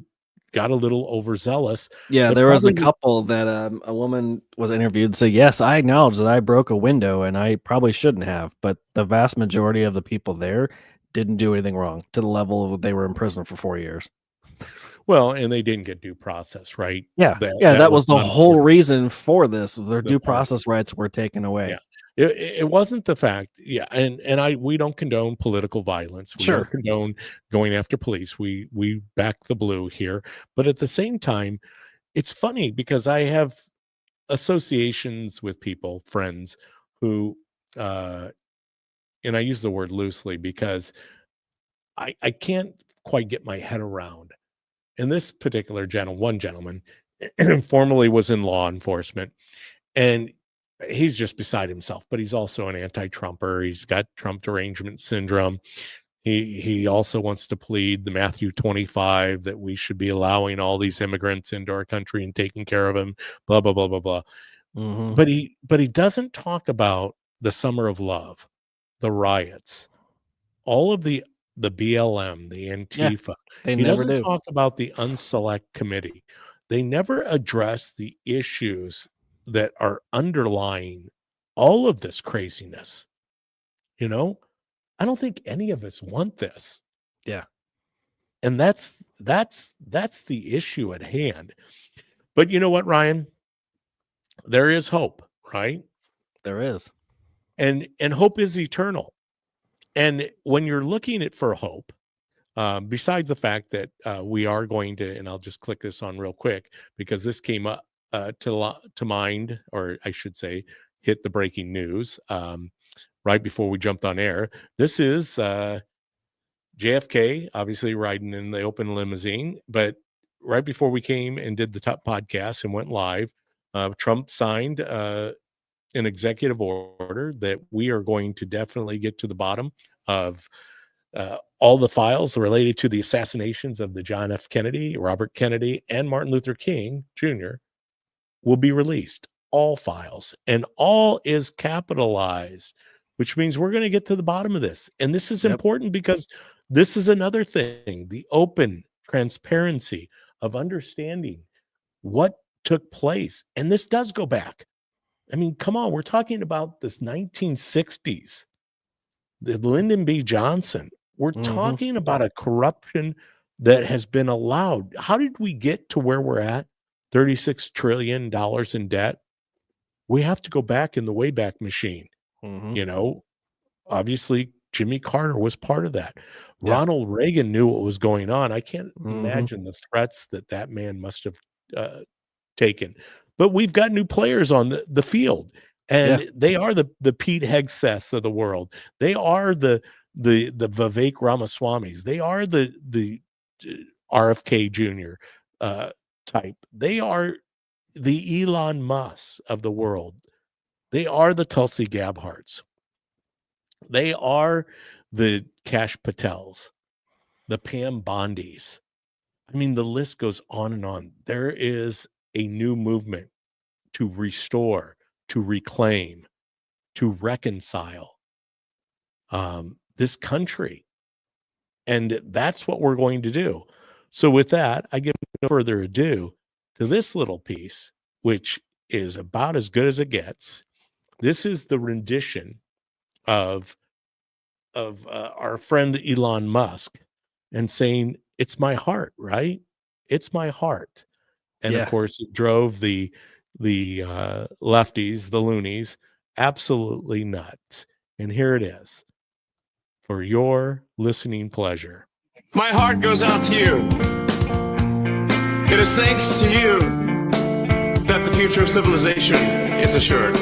got a little overzealous. There was a couple that a woman was interviewed and said, yes, I acknowledge that I broke a window and I probably shouldn't have, but the vast majority of the people there didn't do anything wrong, to the level of they were in prison for 4 years. Well, and they didn't get due process, right? That was the whole reason for this. Their due process rights were taken away. It wasn't the fact, and we don't condone political violence. We don't condone going after police. We back the blue here, but at the same time, it's funny because I have associations with people, friends who, and I use the word loosely because I can't quite get my head around. And this particular one gentleman, formerly was in law enforcement, and he's just beside himself, but he's also an anti-Trumper. He's got Trump derangement syndrome. He also wants to plead the Matthew 25 that we should be allowing all these immigrants into our country and taking care of them, blah, blah, blah, blah, blah. But he doesn't talk about the summer of love, the riots, all of the BLM, the Antifa. He doesn't talk about the unselect committee. They never address the issues that are underlying all of this craziness. I don't think any of us want this. And that's the issue at hand. But you know what, Ryan? There is hope, right? There is. And hope is eternal. And when you're looking at for hope, besides the fact that we are going to, and I'll just click this on real quick because this came up to mind, or I should say, hit the breaking news right before we jumped on air. This is JFK, obviously riding in the open limousine, but right before we came and did the top podcast and went live, Trump signed an executive order that we are going to definitely get to the bottom of all the files related to the assassinations of the John F. Kennedy, Robert Kennedy, and Martin Luther King Jr. will be released. All files, and all is capitalized, which means we're going to get to the bottom of this. And this is important because this is another thing, the open transparency of understanding what took place. And this does go back. I mean, come on, we're talking about this 1960s, the Lyndon B. Johnson. We're talking about a corruption that has been allowed. How did we get to where we're at? $36 trillion in debt. We have to go back in the Wayback Machine. You know, obviously Jimmy Carter was part of that. Ronald Reagan knew what was going on. I can't imagine the threats that man must have taken. But we've got new players on the field, and they are the Pete Hegseths of the world. They are the Vivek Ramaswamis. They are the RFK Jr. Type. They are the Elon Musk of the world. They are the Tulsi Gabbardts. They are the Kash Patels, the Pam Bondis. I mean, the list goes on and on. There is a new movement to restore, to reclaim, to reconcile this country. And that's what we're going to do. So with that, I give no further ado to this little piece, which is about as good as it gets. This is the rendition of our friend Elon Musk and saying, it's my heart, right? It's my heart. And of course, it drove the lefties, the loonies, absolutely nuts. And here it is for your listening pleasure. My heart goes out to you. It is thanks to you that the future of civilization is assured.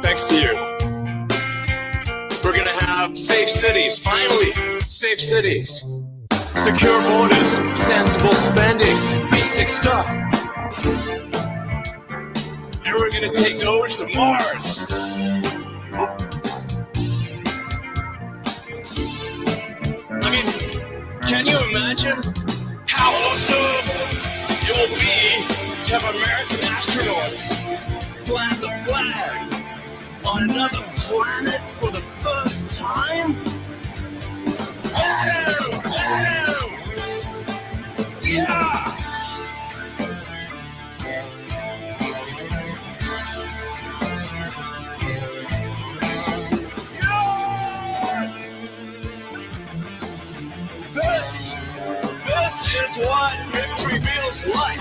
Thanks to you. We're going to have safe cities, finally, safe cities. Secure borders, sensible spending, basic stuff. And we're going to take Doge to Mars. I mean, can you imagine how awesome it will be to have American astronauts plant the flag on another planet for the first time? Oh, yeah! This is what victory feels like.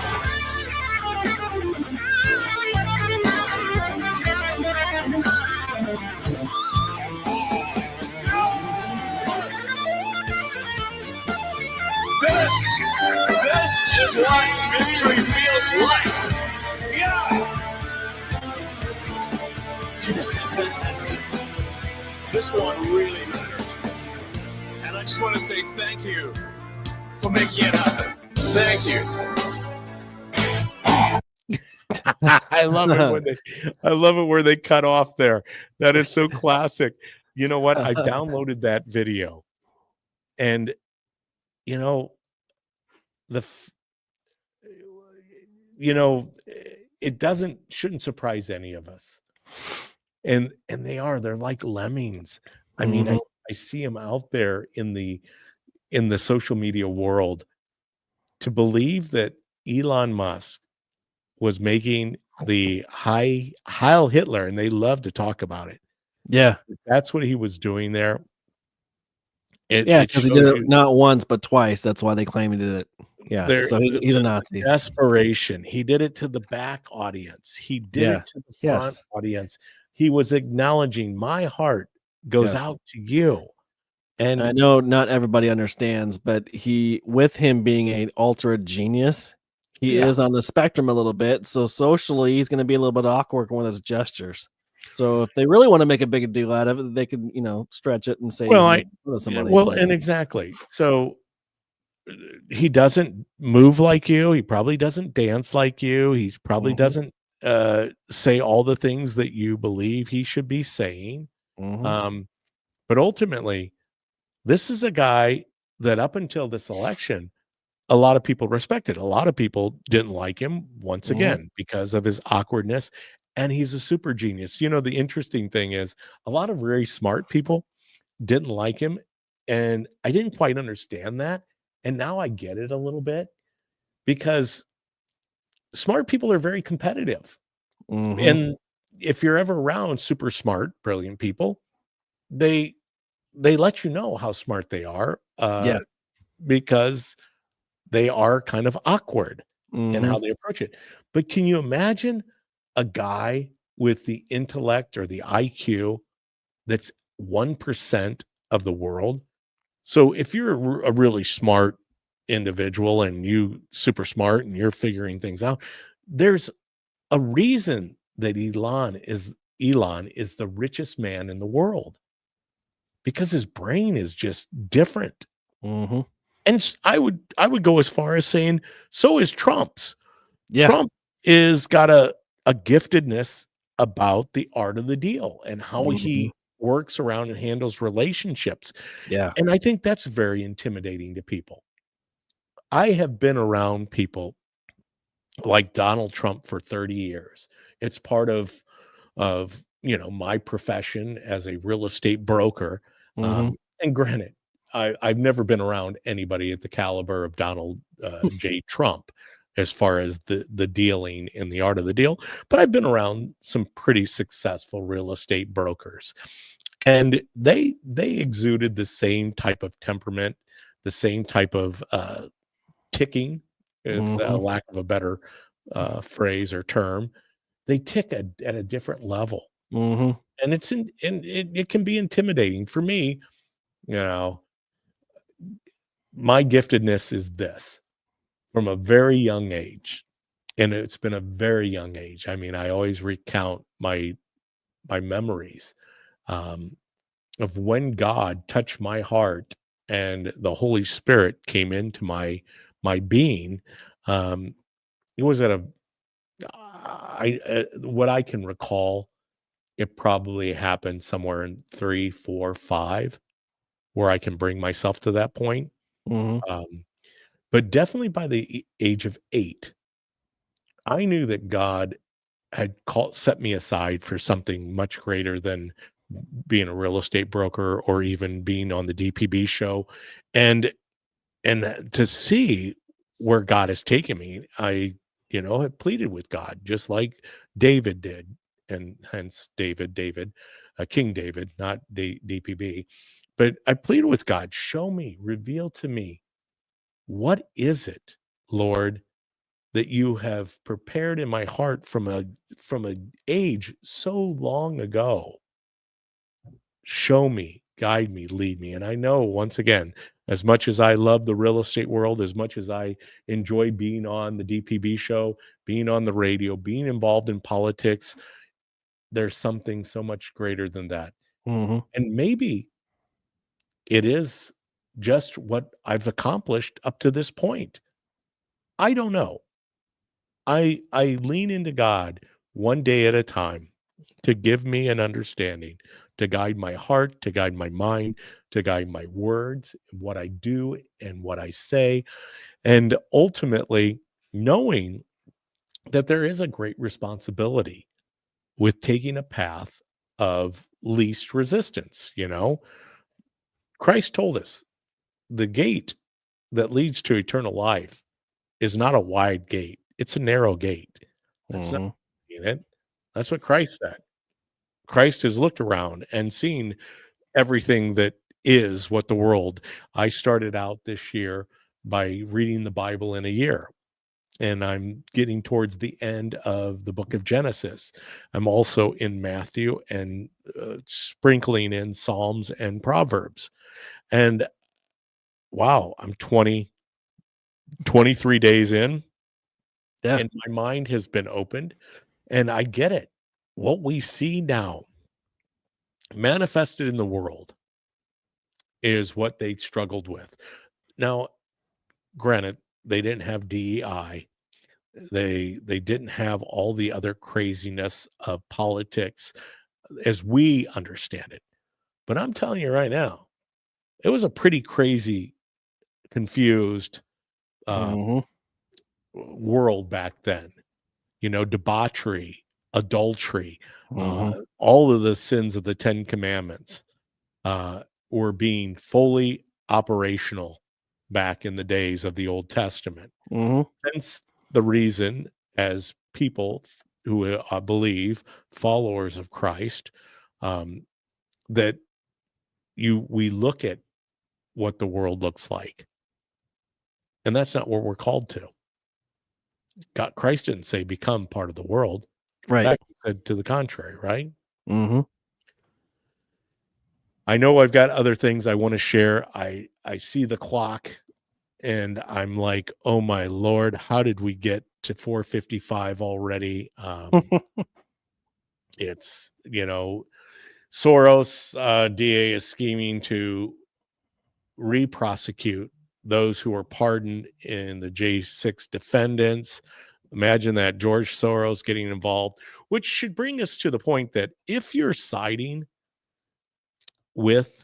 This is what victory feels like. Yeah. This one really mattered. And I just want to say thank you for making it happen. Thank you. I love it where they cut off there. That is so classic. You know what? I downloaded that video, and you know it shouldn't surprise any of us. And they're like lemmings. I mean, I see them out there in the social media world. To believe that Elon Musk was making the Heil Hitler, and they love to talk about it. Yeah. That's what he was doing there. Yeah, It because he shows did it you not once but twice. That's why they claim he did it. Yeah, there so he's a Nazi. desperation. He did it to the back audience. He did Yeah. it to the front Yes. audience. He was acknowledging my heart goes Yes. out to you. And I And know not everybody understands, but with him being an ultra genius, he Yeah. is on the spectrum a little bit. So socially, he's going to be a little bit awkward with his gestures. So if they really want to make a big deal out of it, they could, stretch it and say well, he's I making fun of somebody. well, but- and exactly. So he doesn't move like you. He probably doesn't dance like you. He probably Mhm. doesn't say all the things that you believe he should be saying. Mhm. But ultimately, this is a guy that up until this election, a lot of people respected. A lot of people didn't like him once Mhm. again because of his awkwardness. And he's a super genius. You know, the interesting thing is a lot of very smart people didn't like him. And I didn't quite understand that. And now I get it a little bit because smart people are very competitive. Mhm. And if you're ever around super smart, brilliant people, they let you know how smart they are Yeah. because they are kind of awkward in how Mhm. they approach it. But can you imagine a guy with the intellect or the IQ that's 1% of the world? So if you're a really smart individual and you super smart and you're figuring things out, there's a reason that Elon is the richest man in the world because his brain is just different. Mhm. And I would go as far as saying so is Trump's. Yeah. Trump is got a giftedness about the art of the deal and how Mhm. he works around and handles relationships. Yeah. And I think that's very intimidating to people. I have been around people like Donald Trump for 30 years. It's part of my profession as a real estate broker. Mhm. And granted, I've never been around anybody at the caliber of Donald J. Trump as far as the dealing in the art of the deal, but I've been around some pretty successful real estate brokers, and they exuded the same type of temperament, the same type of ticking, if Mhm. lack of a better phrase or term. They tick at a different level, Mhm. and it can be intimidating for me. You know, my giftedness is this from a very young age, and it's been a very young age. I mean, I always recount my memories um, of when God touched my heart and the Holy Spirit came into my being. Um, it was at a I what I can recall. It probably happened somewhere in 3, 4, 5, where I can bring myself to that point. Mhm. But definitely by the age of 8, I knew that God had set me aside for something much greater than being a real estate broker or even being on the DPB show. And to see where God has taken me, I have pleaded with God just like David did, and hence David, King David, not DPB. But I pleaded with God, show me, reveal to me, what is it, Lord, that you have prepared in my heart from a age so long ago. Show me, guide me, lead me. And I know, once again, as much as I love the real estate world, as much as I enjoy being on the DPB show, being on the radio, being involved in politics, there's something so much greater than that. Mhm. And maybe it is just what I've accomplished up to this point. I don't know. I lean into God one day at a time to give me an understanding, to guide my heart, to guide my mind, to guide my words, what I do and what I say, and ultimately knowing that there is a great responsibility with taking a path of least resistance. Christ told us the gate that leads to eternal life is not a wide gate, it's a narrow gate. That's not Mhm. in it. That's what Christ said. Christ has looked around and seen everything that is what the world. I started out this year by reading the Bible in a year, and I'm getting towards the end of the book of Genesis. I'm also in Matthew and sprinkling in Psalms and Proverbs. And wow, I'm 23 days in, and my mind has been opened, and I get it. What we see now manifested in the world is what they struggled with. Now, granted, they didn't have DEI. They didn't have all the other craziness of politics as we understand it. But I'm telling you right now, it was a pretty crazy, confused world back then. You know, debauchery, adultery, all of the sins of the 10 Commandments were being fully operational back in the days of the Old Testament. Hence the reason, as people who believe, followers of Christ, that we look at what the world looks like, and that's not what we're called to. God, Christ didn't say become part of the world, right? In fact, he said to the contrary, right? I know I've got other things I want to share. I see the clock, and I'm like, oh my Lord, how did we get to 4:55 already? It's, Soros, DA is scheming to re-prosecute those who were pardoned in the J6 defendants. Imagine that, George Soros getting involved, which should bring us to the point that if you're siding with,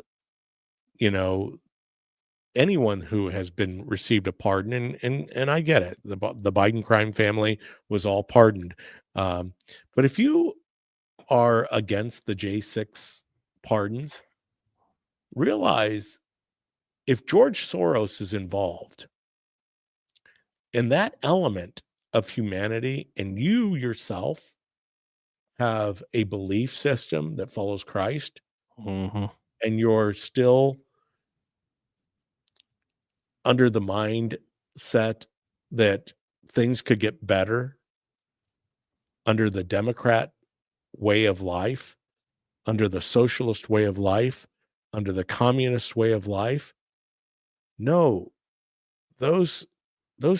anyone who has been received a pardon, and I get it, the Biden crime family was all pardoned. But if you are against the J6 pardons, realize if George Soros is involved in that element of humanity, and you yourself have a belief system that follows Christ, and you're still under the mindset that things could get better under the Democrat way of life, under the socialist way of life, under the communist way of life. No, those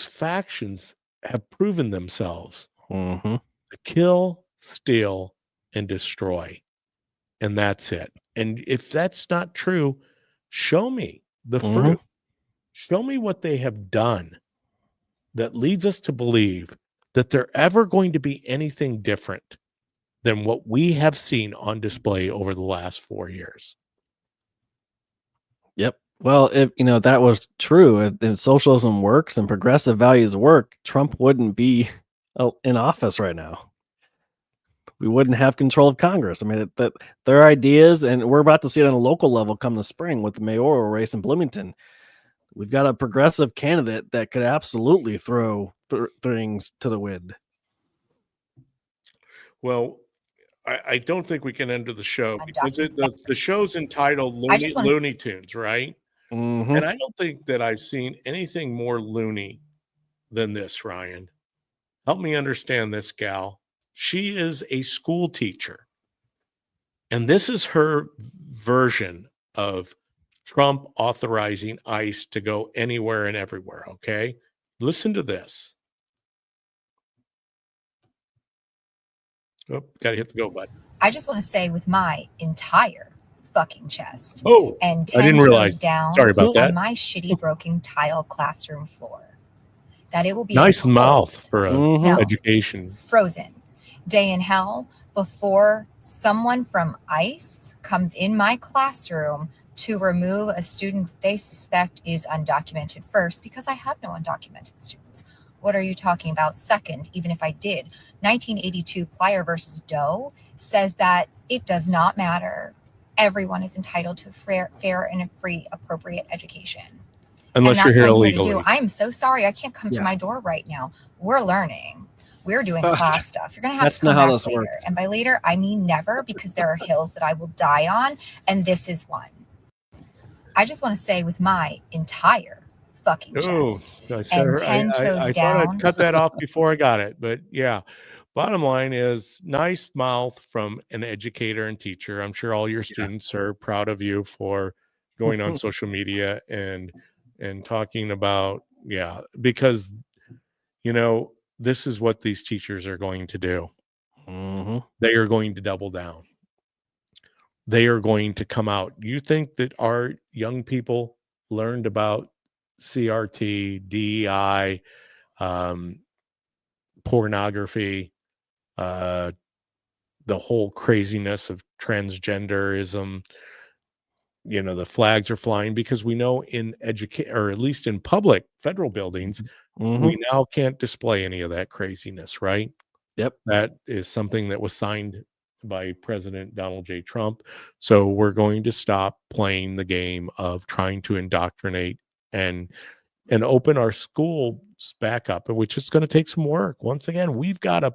factions have proven themselves to kill, steal, and destroy. And that's it. And if that's not true, show me the fruit. Show me what they have done that leads us to believe that they're ever going to be anything different than what we have seen on display over the last 4 years. Yep. Well, if that was true, if socialism works and progressive values work, Trump wouldn't be in office right now. We wouldn't have control of Congress. I mean, their ideas, and we're about to see it on a local level come the spring with the mayoral race in Bloomington. We've got a progressive candidate that could absolutely throw things to the wind. Well, I don't think we can end the show because the show's entitled Looney Tunes, right? And I don't think that I've seen anything more loony than this, Ryan. Help me understand this gal. She is a school teacher, and this is her version of Trump authorizing ICE to go anywhere and everywhere, okay? Listen to this. Oh, gotta hit the go button. I just want to say with my entire fucking chest. Oh, and I didn't realize. Down Sorry about that. On my shitty broken tile classroom floor, that it will be nice cold, mouth for education. Frozen day in hell before someone from ICE comes in my classroom to remove a student they suspect is undocumented first, because I have no undocumented students. What are you talking about? Second, even if I did, 1982 Plyer versus Doe says that it does not matter. Everyone is entitled to a fair and free, appropriate education. Unless you're here illegally. I am so sorry. I can't come to my door right now. We're learning. We're doing class stuff. You're going to have to come back later. Works. And by later, I mean never, because there are hills that I will die on, and this is one. I just want to say with my entire fucking Oh, chest I and said 10 toes I thought I'd down. cut that off before I got it, but yeah. Bottom line is nice mouth from an educator and teacher. I'm sure all your students are proud of you for going on social media and talking about, yeah, because this is what these teachers are going to do. They are going to double down. They are going to come out. You think that our young people learned about CRT, DEI, pornography, the whole craziness of transgenderism? The flags are flying because we know in or at least in public federal buildings, we now can't display any of that craziness, right? Yep. That is something that was signed by President Donald J. Trump. So we're going to stop playing the game of trying to indoctrinate and open our schools back up, which is going to take some work. Once again, we've got to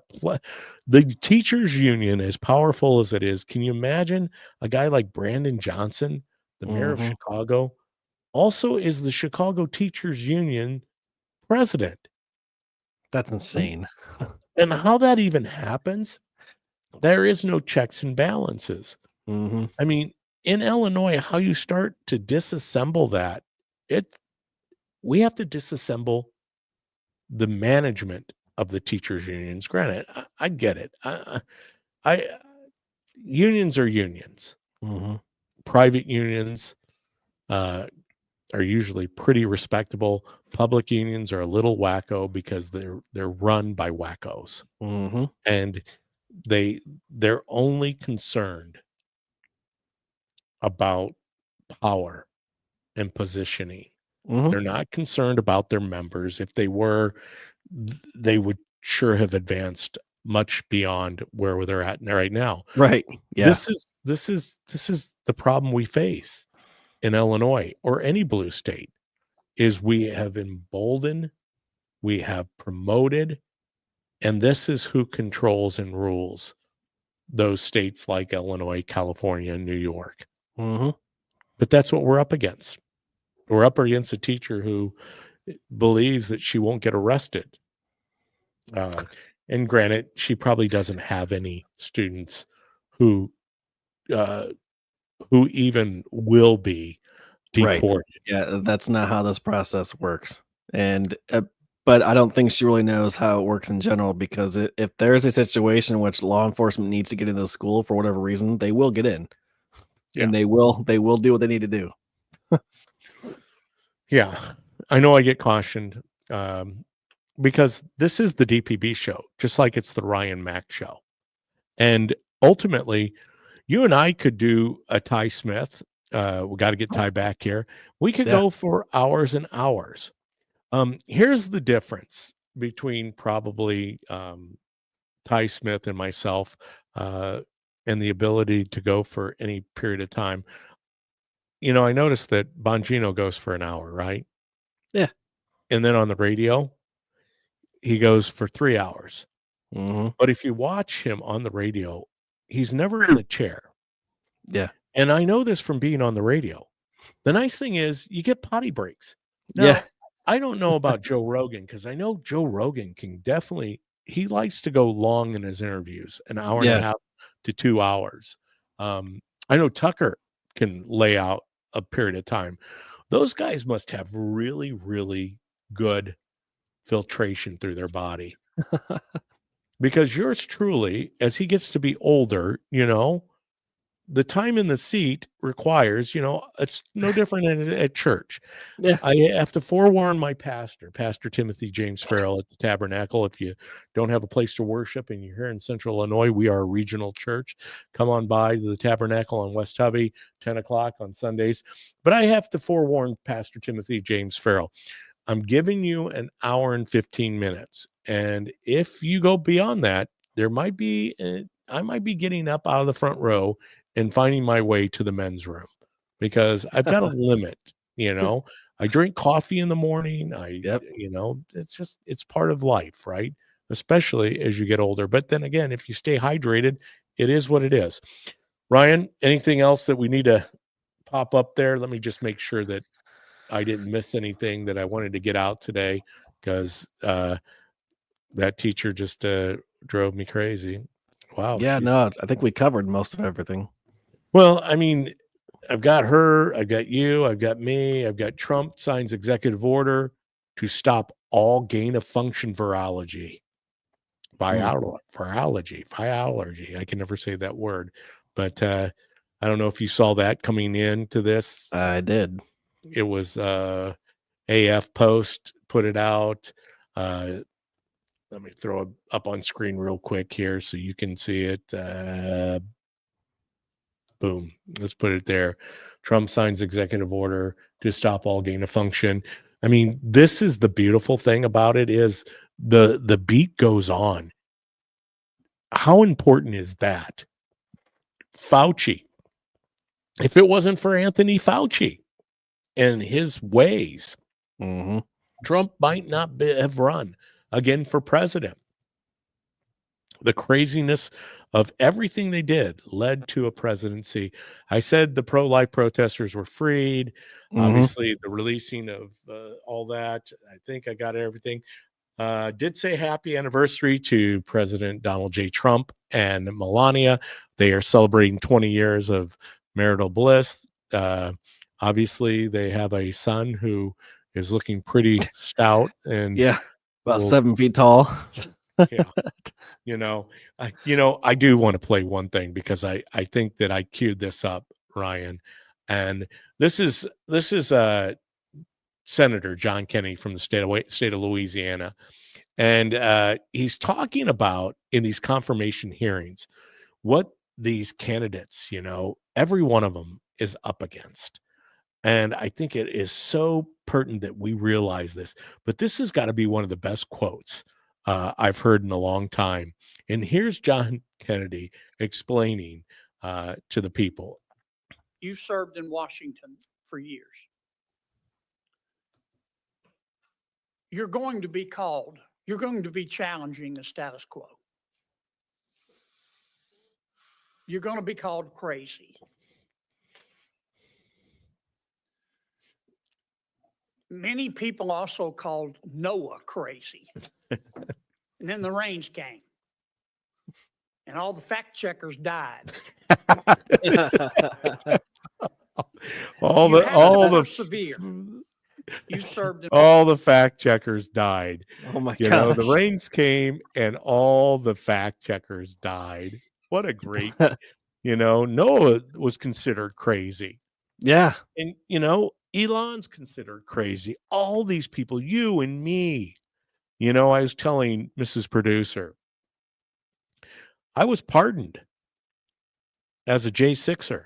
the teachers union, as powerful as it is. Can you imagine a guy like Brandon Johnson, the mayor of Chicago, also is the Chicago Teachers Union president? That's insane. And how that even happens, there is no checks and balances. I mean, in Illinois, how you start to disassemble that, we have to disassemble the management of the teachers unions. Granted, I get it. Unions are unions. Private unions are usually pretty respectable. Public unions are a little wacko because they're run by wackos, and they're only concerned about power and positioning. They're not concerned about their members. If they were, they would sure have advanced much beyond where they're at right now. Right. Yeah. This is the problem we face in Illinois or any blue state, is we have emboldened, we have promoted, and this is who controls and rules those states like Illinois, California, and New York. But that's what we're up against. We're up against a teacher who believes that she won't get arrested. And granted, she probably doesn't have any students who even will be deported. Right. Yeah, that's not how this process works. And but I don't think she really knows how it works in general, because if there is a situation in which law enforcement needs to get into the school for whatever reason, they will get in. And they will do what they need to do. Yeah, I know I get cautioned because this is the DPB show, just like it's the Ryan Mack show. And ultimately, you and I could do a Ty Smith. We got to get Ty back here. We could go for hours and hours. Here's the difference between probably Ty Smith and myself and the ability to go for any period of time. I noticed that Bongino goes for an hour, right? Yeah. And then on the radio, he goes for 3 hours. But if you watch him on the radio, he's never in the chair. Yeah. And I know this from being on the radio. The nice thing is you get potty breaks. Now, Yeah. I don't know about Joe Rogan, because I know Joe Rogan can definitely, he likes to go long in his interviews, an hour and a half to 2 hours. I know Tucker can lay out a period of time. Those guys must have really, really good filtration through their body. Because yours truly, as he gets to be older, the time in the seat requires, it's no different at church. Yeah. I have to forewarn my pastor, Pastor Timothy James Farrell at the Tabernacle. If you don't have a place to worship and you're here in Central Illinois, we are a regional church. Come on by to the Tabernacle on West Hovey, 10 o'clock on Sundays. But I have to forewarn Pastor Timothy James Farrell. I'm giving you an hour and 15 minutes. And if you go beyond that, there might be, I might be getting up out of the front row and finding my way to the men's room, because I've got a limit. I drink coffee in the morning. It's part of life, right? Especially as you get older. But then again, if you stay hydrated, it is what it is. Ryan, anything else that we need to pop up there? Let me just make sure that I didn't miss anything that I wanted to get out today, because that teacher just drove me crazy. Wow. Yeah, no, I think we covered most of everything. Well, I mean, I've got her, I've got you, I've got me, I've got Trump signs executive order to stop all gain of function virology. Virology. I can never say that word, but I don't know if you saw that coming into this. I did. It was AF Post put it out. Let me throw it up on screen real quick here so you can see it. Boom. Let's put it there. Trump signs executive order to stop all gain of function. I mean, this is the beautiful thing about it, is the beat goes on. How important is that? Fauci. If it wasn't for Anthony Fauci and his ways, Trump might not have run again for president. The craziness of everything they did led to a presidency. I said the pro-life protesters were freed. Obviously, the releasing of all that. I think I got everything. Did say happy anniversary to President Donald J. Trump and Melania. They are celebrating 20 years of marital bliss. Obviously, they have a son who is looking pretty stout and about 7 feet tall. Yeah. I do want to play one thing, because I think that I queued this up, Ryan, and this is Senator John Kennedy from the state of Louisiana, and he's talking about, in these confirmation hearings, what these candidates, every one of them is up against. And I think it is so pertinent that we realize this. But this has got to be one of the best quotes I've heard in a long time. And here's John Kennedy explaining to the people. You served in Washington for years. You're going to be challenging the status quo. You're going to be called crazy. Many people also called Noah crazy. And then the rains came. And all the fact checkers died. all the fact checkers died. Oh my gosh. gosh. The rains came and all the fact checkers died. What a great, Noah was considered crazy. Yeah. And, Elon's considered crazy. All these people, you and me. I was telling Mrs. Producer, I was pardoned as a J6er.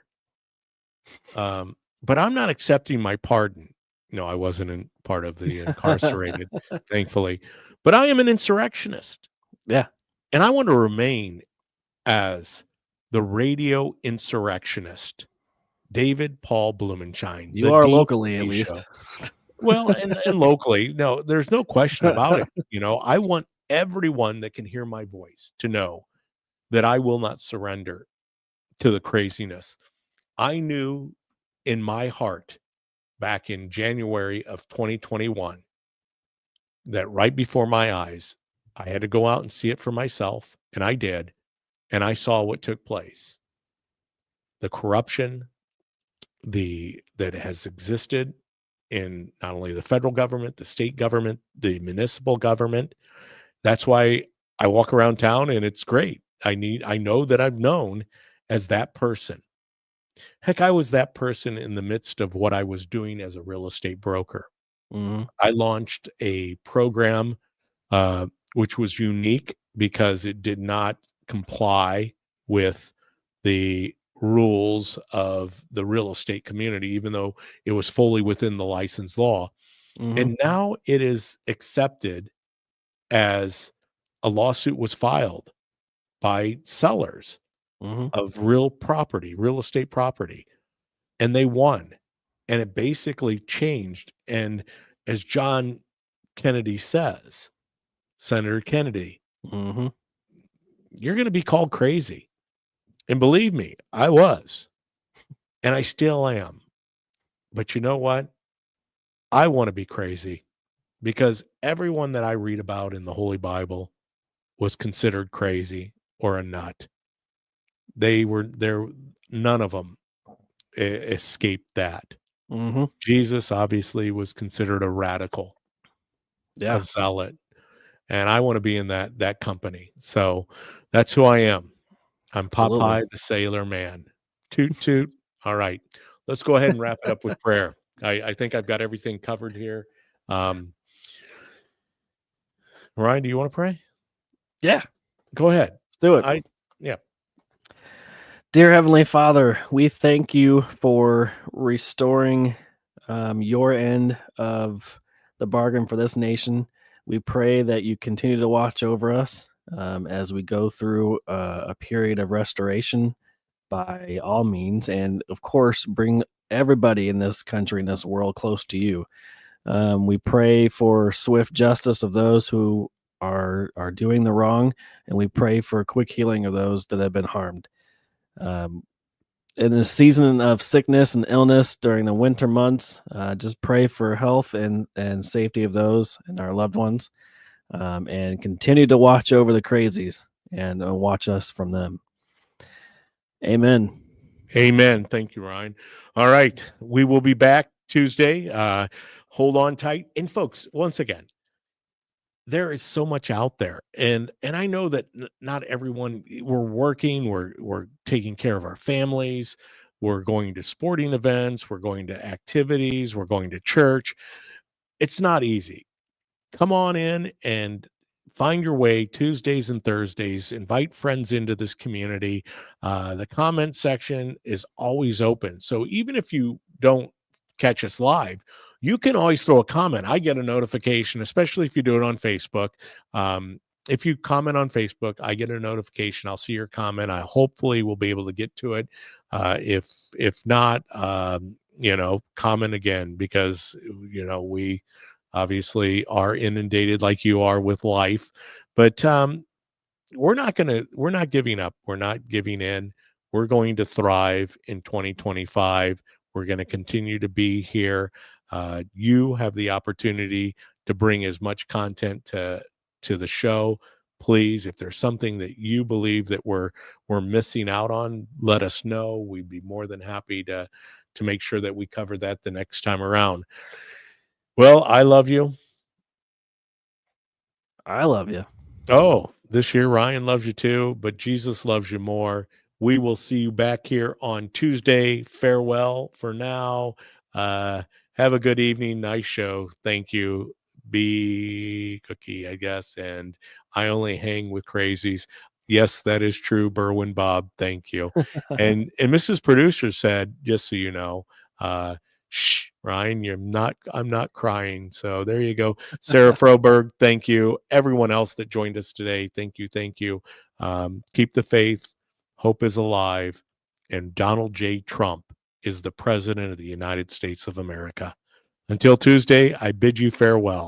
But I'm not accepting my pardon. No, I wasn't part of the incarcerated, thankfully. But I am an insurrectionist. Yeah. And I want to remain as the radio insurrectionist, David Paul Blumenshine. You are locally, at least. Well, and locally, no, there's no question about it. I want everyone that can hear my voice to know that I will not surrender to the craziness. I knew in my heart back in January of 2021 that right before my eyes, I had to go out and see it for myself. And I did. And I saw what took place. The corruption that has existed in not only the federal government, the state government, the municipal government. That's why I walk around town and it's great. I know that I'm known as that person. Heck, I was that person in the midst of what I was doing as a real estate broker. I launched a program which was unique because it did not comply with the rules of the real estate community, even though it was fully within the license law. And now it is accepted as a lawsuit was filed by sellers of real estate property, and they won. And it basically changed. And as John Kennedy says, Senator Kennedy, you're going to be called crazy. And believe me, I was, and I still am. But you know what? I want to be crazy because everyone that I read about in the Holy Bible was considered crazy or a nut. They were there. None of them escaped that. Mm-hmm. Jesus obviously was considered a radical, Yeah. a zealot, and I want to be in that company. So that's who I am. I'm Absolutely. Popeye the Sailor Man. Toot toot. All right, let's go ahead and wrap it up with prayer. I think I've got everything covered here. Ryan, do you want to pray? Yeah. Go ahead. Let's do it. Yeah. Dear Heavenly Father, we thank you for restoring your end of the bargain for this nation. We pray that you continue to watch over us as we go through a period of restoration by all means. And of course, bring everybody in this country, in this world, close to you. We pray for swift justice of those who are doing the wrong, and we pray for quick healing of those that have been harmed. In a season of sickness and illness during the winter months, just pray for health and safety of those and our loved ones, and continue to watch over the crazies and watch us from them. Amen. Amen. Thank you, Ryan. All right. We will be back Tuesday. Hold on tight. And folks, once again, there is so much out there. And I know that not everyone, we're working, we're taking care of our families, we're going to sporting events, we're going to activities, we're going to church. It's not easy. Come on in and find your way Tuesdays and Thursdays. Invite friends into this community. The comment section is always open. So even if you don't catch us live, you can always throw a comment. I get a notification, especially if you do it on Facebook. If you comment on Facebook, I get a notification. I'll see your comment. I hopefully will be able to get to it. If not, comment again, because we obviously are inundated like you are with life, but we're not giving up. We're not giving in. We're going to thrive in 2025. We're going to continue to be here. You have the opportunity to bring as much content to the show. Please, if there's something that you believe that we're missing out on, let us know. We'd be more than happy to make sure that we cover that the next time around. Well, I love you. I love you. Oh, this year Ryan loves you too, but Jesus loves you more. We will see you back here on Tuesday. Farewell for now. Have a good evening. Nice show. Thank you. Be cookie, I guess. And I only hang with crazies. Yes, that is true. Berwin Bob. Thank you. and Mrs. Producer said, just so you know, shh, Ryan, I'm not crying. So there you go. Sarah Froberg, thank you. Everyone else that joined us today, thank you. Thank you. Keep the faith. Hope is alive. And Donald J. Trump is the president of the United States of America. Until Tuesday, I bid you farewell.